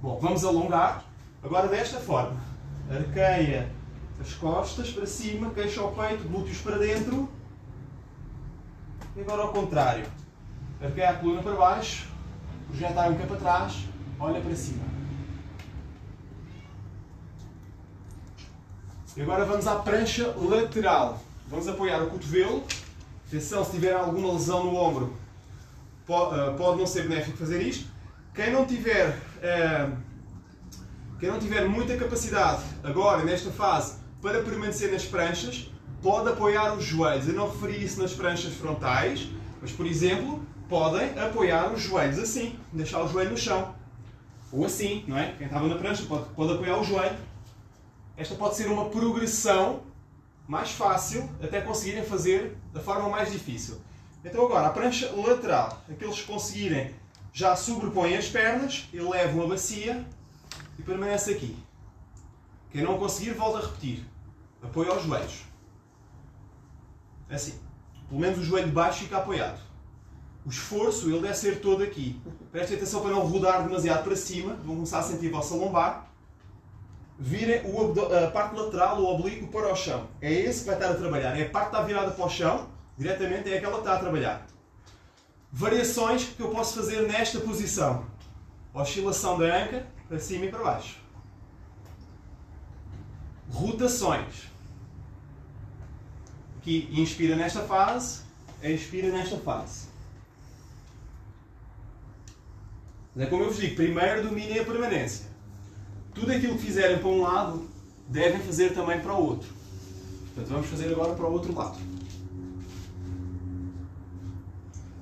Bom, vamos alongar. Agora desta forma. Arqueia as costas para cima, queixo ao peito, glúteos para dentro. E agora ao contrário. Arqueia a coluna para baixo, projeta a anca para trás, olha para cima. E agora vamos à prancha lateral. Vamos apoiar o cotovelo. Atenção, se tiver alguma lesão no ombro, pode não ser benéfico fazer isto. Quem não tiver muita capacidade agora, nesta fase, para permanecer nas pranchas, pode apoiar os joelhos. Eu não referi isso nas pranchas frontais, mas, por exemplo, podem apoiar os joelhos assim, deixar o joelho no chão. Ou assim, não é? Quem estava na prancha pode apoiar o joelho. Esta pode ser uma progressão mais fácil até conseguirem fazer da forma mais difícil. Então agora, a prancha lateral. Aqueles que conseguirem já sobrepõem as pernas, elevam a bacia e permanece aqui. Quem não conseguir, volta a repetir. Apoio aos joelhos. Assim. Pelo menos o joelho de baixo fica apoiado. O esforço ele deve ser todo aqui. Prestem atenção para não rodar demasiado para cima. Vão começar a sentir a vossa lombar. Virem a parte lateral, o oblíquo, para o chão. É esse que vai estar a trabalhar. É a parte que está virada para o chão, diretamente é aquela que está a trabalhar. Variações que eu posso fazer nesta posição. Oscilação da anca, para cima e para baixo. Rotações. Aqui inspira nesta fase, expira nesta fase. Mas é como eu vos digo, primeiro dominem a permanência. Tudo aquilo que fizerem para um lado, devem fazer também para o outro. Portanto, vamos fazer agora para o outro lado.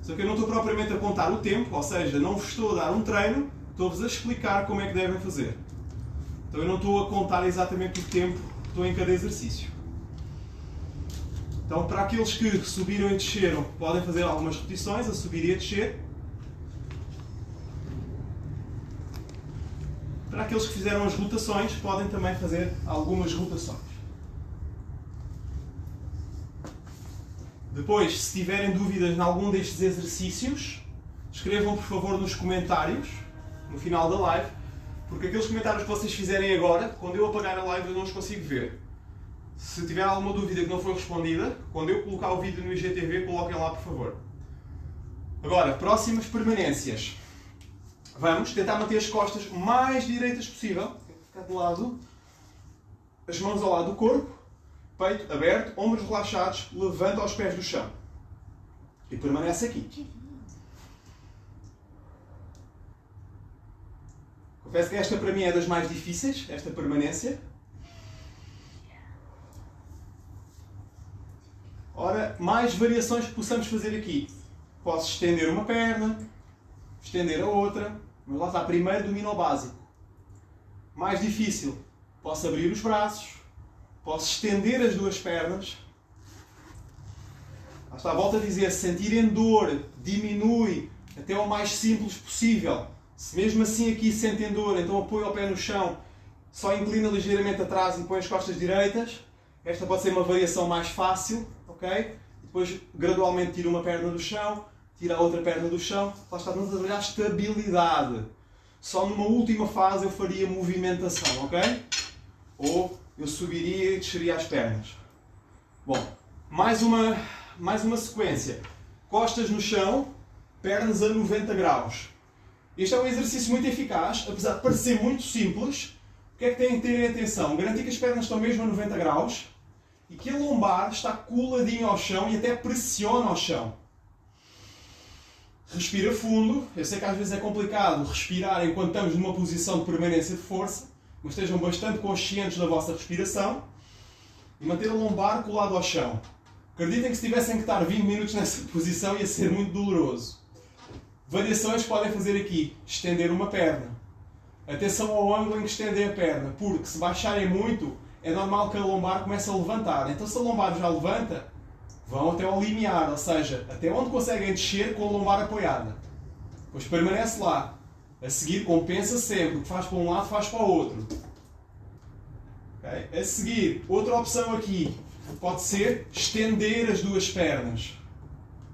Só que eu não estou propriamente a contar o tempo, ou seja, não vos estou a dar um treino, estou-vos a explicar como é que devem fazer. Então eu não estou a contar exatamente o tempo que estou em cada exercício. Então, para aqueles que subiram e desceram, podem fazer algumas repetições, a subir e a descer. Para aqueles que fizeram as rotações, podem também fazer algumas rotações. Depois, se tiverem dúvidas em algum destes exercícios, escrevam por favor nos comentários, no final da live, porque aqueles comentários que vocês fizerem agora, quando eu apagar a live eu não os consigo ver. Se tiver alguma dúvida que não foi respondida, quando eu colocar o vídeo no IGTV, coloquem lá por favor. Agora, próximas permanências. Vamos tentar manter as costas o mais direitas possível. Ficar de lado. As mãos ao lado do corpo. Peito aberto, ombros relaxados. Levanta aos pés do chão. E permanece aqui. Confesso que esta para mim é das mais difíceis, esta permanência. Ora, mais variações que possamos fazer aqui. Posso estender uma perna, estender a outra, mas lá está, primeiro domino o básico. Mais difícil, posso abrir os braços, posso estender as duas pernas. Lá está, volto a dizer, se sentirem dor, diminui até o mais simples possível. Se mesmo assim aqui sentem dor, então apoio o pé no chão, só inclina ligeiramente atrás e põe as costas direitas. Esta pode ser uma variação mais fácil, ok? Depois gradualmente tira uma perna do chão, tira a outra perna do chão. Lá está, estamos a trabalhar estabilidade. Só numa última fase eu faria movimentação, ok? Ou eu subiria e desceria as pernas. Bom, mais uma sequência. Costas no chão, pernas a 90 graus. Este é um exercício muito eficaz, apesar de parecer muito simples. O que é que têm que ter em atenção? Garantir que as pernas estão mesmo a 90 graus e que a lombar está coladinha ao chão e até pressiona ao chão. Respira fundo. Eu sei que às vezes é complicado respirar enquanto estamos numa posição de permanência de força, mas estejam bastante conscientes da vossa respiração e manter a lombar colada ao chão. Acreditem que se tivessem que estar 20 minutos nessa posição ia ser muito doloroso. Variações que podem fazer aqui. Estender uma perna. Atenção ao ângulo em que estendem a perna, porque se baixarem muito, é normal que a lombar comece a levantar. Então se a lombar já levanta, vão até ao limiar, ou seja, até onde conseguem descer com a lombar apoiada. Depois permanece lá. A seguir compensa sempre, o que faz para um lado faz para o outro. Okay? A seguir, outra opção aqui, pode ser estender as duas pernas.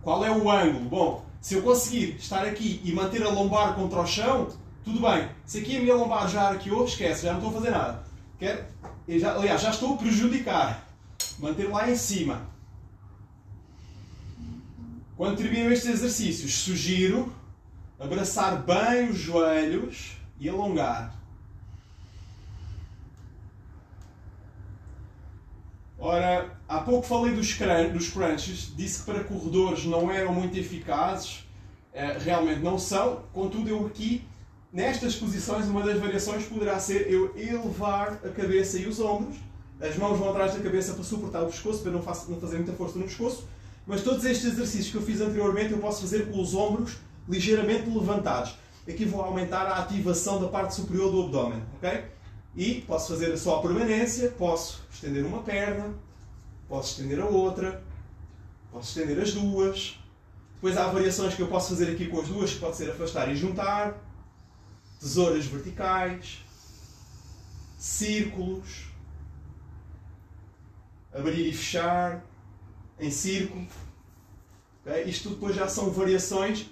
Qual é o ângulo? Bom, se eu conseguir estar aqui e manter a lombar contra o chão, tudo bem. Se aqui a minha lombar já arqueou, esquece, já não estou a fazer nada. Aliás, já estou a prejudicar. Manter lá em cima. Quando terminam estes exercícios, sugiro abraçar bem os joelhos e alongar. Ora, há pouco falei dos crunches, disse que para corredores não eram muito eficazes, realmente não são, contudo eu aqui, nestas posições, uma das variações poderá ser eu elevar a cabeça e os ombros, as mãos vão atrás da cabeça para suportar o pescoço, para não fazer muita força no pescoço, mas todos estes exercícios que eu fiz anteriormente eu posso fazer com os ombros ligeiramente levantados. Aqui vou aumentar a ativação da parte superior do abdômen, ok? E posso fazer só a permanência, posso estender uma perna, posso estender a outra, posso estender as duas. Depois há variações que eu posso fazer aqui com as duas, que pode ser afastar e juntar, tesouras verticais, círculos, abrir e fechar, em círculo. Okay? Isto depois já são variações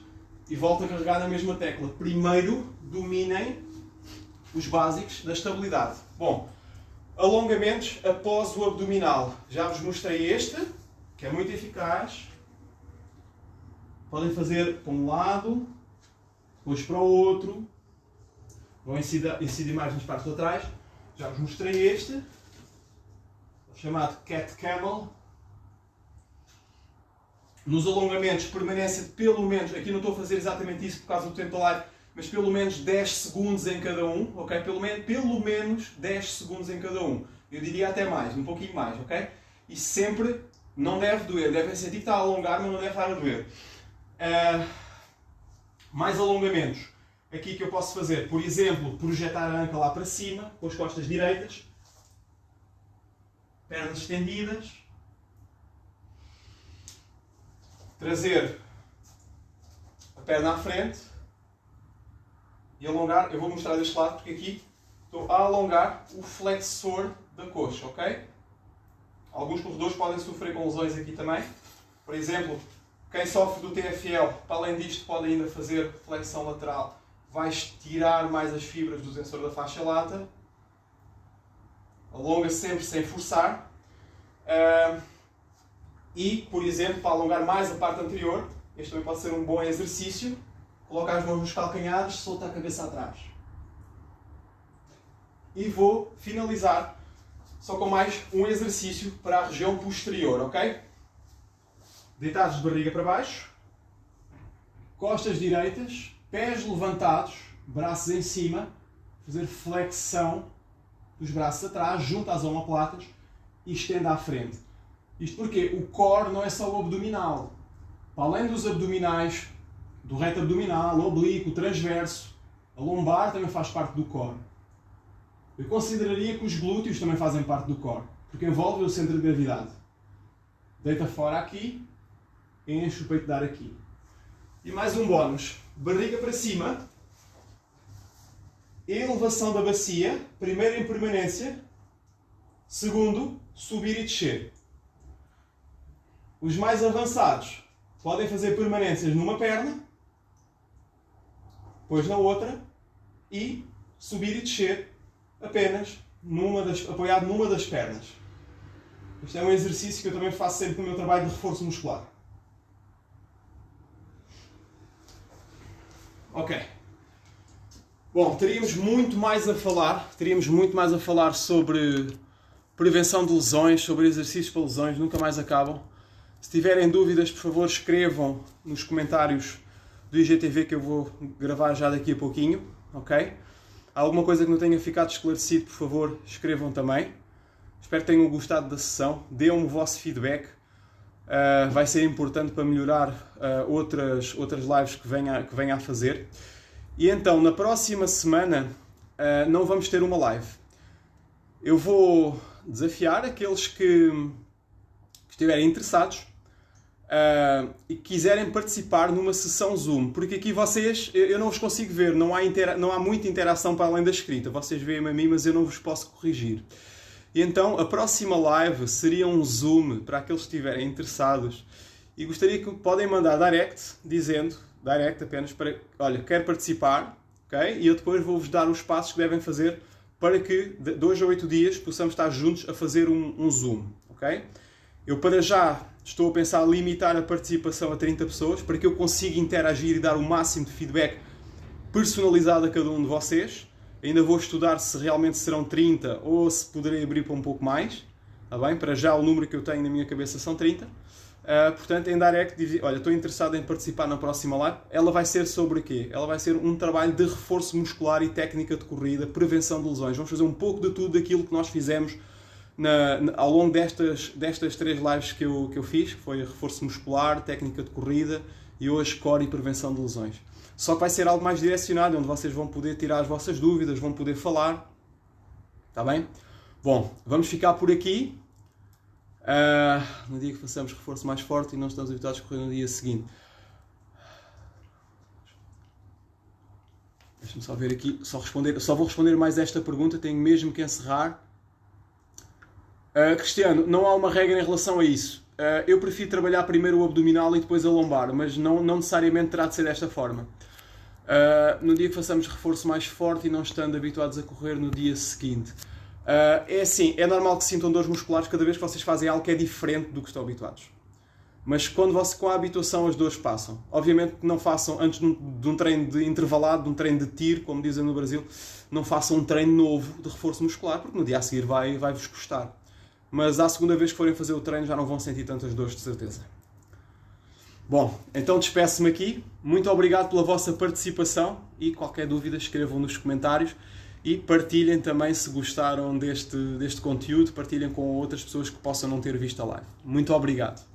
e volto a carregar na mesma tecla. Primeiro, dominem os básicos da estabilidade. Bom, alongamentos após o abdominal. Já vos mostrei este, que é muito eficaz. Podem fazer para um lado, depois para o outro. Vão incidir mais nas partes de trás. Já vos mostrei este, chamado Cat Camel. Nos alongamentos, permanência de pelo menos, aqui não estou a fazer exatamente isso por causa do tempo da live, mas pelo menos 10 segundos em cada um, ok? Pelo menos 10 segundos em cada um. Eu diria até mais, um pouquinho mais, ok? E sempre não deve doer, deve sentir que está a alongar, mas não deve estar a doer. Mais alongamentos. Aqui que eu posso fazer, por exemplo, projetar a anca lá para cima, com as costas direitas, pernas estendidas, trazer a perna à frente e alongar. Eu vou mostrar deste lado porque aqui estou a alongar o flexor da coxa, ok? Alguns corredores podem sofrer com lesões aqui também. Por exemplo, quem sofre do TFL, para além disto, pode ainda fazer flexão lateral. Vai estirar mais as fibras do tensor da faixa lata. Alonga sempre sem forçar. E, por exemplo, para alongar mais a parte anterior, este também pode ser um bom exercício. Coloca as mãos nos calcanhares, solta a cabeça atrás. E vou finalizar só com mais um exercício para a região posterior, ok? Deitados de barriga para baixo, costas direitas, pés levantados, braços em cima, fazer flexão dos braços atrás, junto às omoplatas e estenda à frente. Isto porque o core não é só o abdominal. Para além dos abdominais, do reto abdominal, o oblíquo, o transverso, a lombar também faz parte do core. Eu consideraria que os glúteos também fazem parte do core, porque envolvem o centro de gravidade. Deita fora aqui, enche o peito de ar aqui. E mais um bónus. Barriga para cima, elevação da bacia, primeiro em permanência, segundo, subir e descer. Os mais avançados podem fazer permanências numa perna, depois na outra e subir e descer apenas apoiado numa das pernas. Este é um exercício que eu também faço sempre no meu trabalho de reforço muscular. Ok. Bom, teríamos muito mais a falar sobre prevenção de lesões, sobre exercícios para lesões, nunca mais acabam. Se tiverem dúvidas, por favor, escrevam nos comentários do IGTV que eu vou gravar já daqui a pouquinho, ok? Há alguma coisa que não tenha ficado esclarecido, por favor, escrevam também. Espero que tenham gostado da sessão, deem-me o vosso feedback. Vai ser importante para melhorar outras lives que venha a fazer. E então, na próxima semana, não vamos ter uma live. Eu vou desafiar aqueles que estiverem interessados e quiserem participar numa sessão Zoom, porque aqui vocês, eu não vos consigo ver, não há muita interação para além da escrita, vocês veem-me a mim, mas eu não vos posso corrigir. E então a próxima live seria um Zoom para aqueles que estiverem interessados e gostaria que podem mandar direct, dizendo, direct apenas para, olha, quero participar, ok? E eu depois vou-vos dar os passos que devem fazer para que de 2 a 8 dias possamos estar juntos a fazer um Zoom, ok? Eu para já estou a pensar limitar a participação a 30 pessoas para que eu consiga interagir e dar o máximo de feedback personalizado a cada um de vocês. Ainda vou estudar se realmente serão 30 ou se poderei abrir para um pouco mais. Está bem? Para já o número que eu tenho na minha cabeça são 30. Portanto, em direct, olha, estou interessado em participar na próxima live. Ela vai ser sobre o quê? Ela vai ser um trabalho de reforço muscular e técnica de corrida, prevenção de lesões. Vamos fazer um pouco de tudo daquilo que nós fizemos ao longo destas 3 lives que eu fiz, que foi reforço muscular, técnica de corrida e hoje core e prevenção de lesões. Só que vai ser algo mais direcionado, onde vocês vão poder tirar as vossas dúvidas, vão poder falar. Está bem? Bom, vamos ficar por aqui. No dia que façamos reforço mais forte e não estamos habituados a correr no dia seguinte. Deixa-me só ver aqui, só vou responder mais esta pergunta, tenho mesmo que encerrar. Cristiano, não há uma regra em relação a isso. Eu prefiro trabalhar primeiro o abdominal e depois a lombar, mas não necessariamente terá de ser desta forma. No dia que façamos reforço mais forte e não estando habituados a correr no dia seguinte. É assim, é normal que sintam dores musculares cada vez que vocês fazem algo que é diferente do que estão habituados. Mas com a habituação as dores passam. Obviamente que não façam, antes de um treino de intervalado, de um treino de tiro, como dizem no Brasil, não façam um treino novo de reforço muscular, porque no dia a seguir vai-vos custar. Mas à segunda vez que forem fazer o treino já não vão sentir tantas dores, de certeza. Bom, então despeço-me aqui. Muito obrigado pela vossa participação e qualquer dúvida escrevam nos comentários e partilhem também se gostaram deste conteúdo, partilhem com outras pessoas que possam não ter visto a live. Muito obrigado.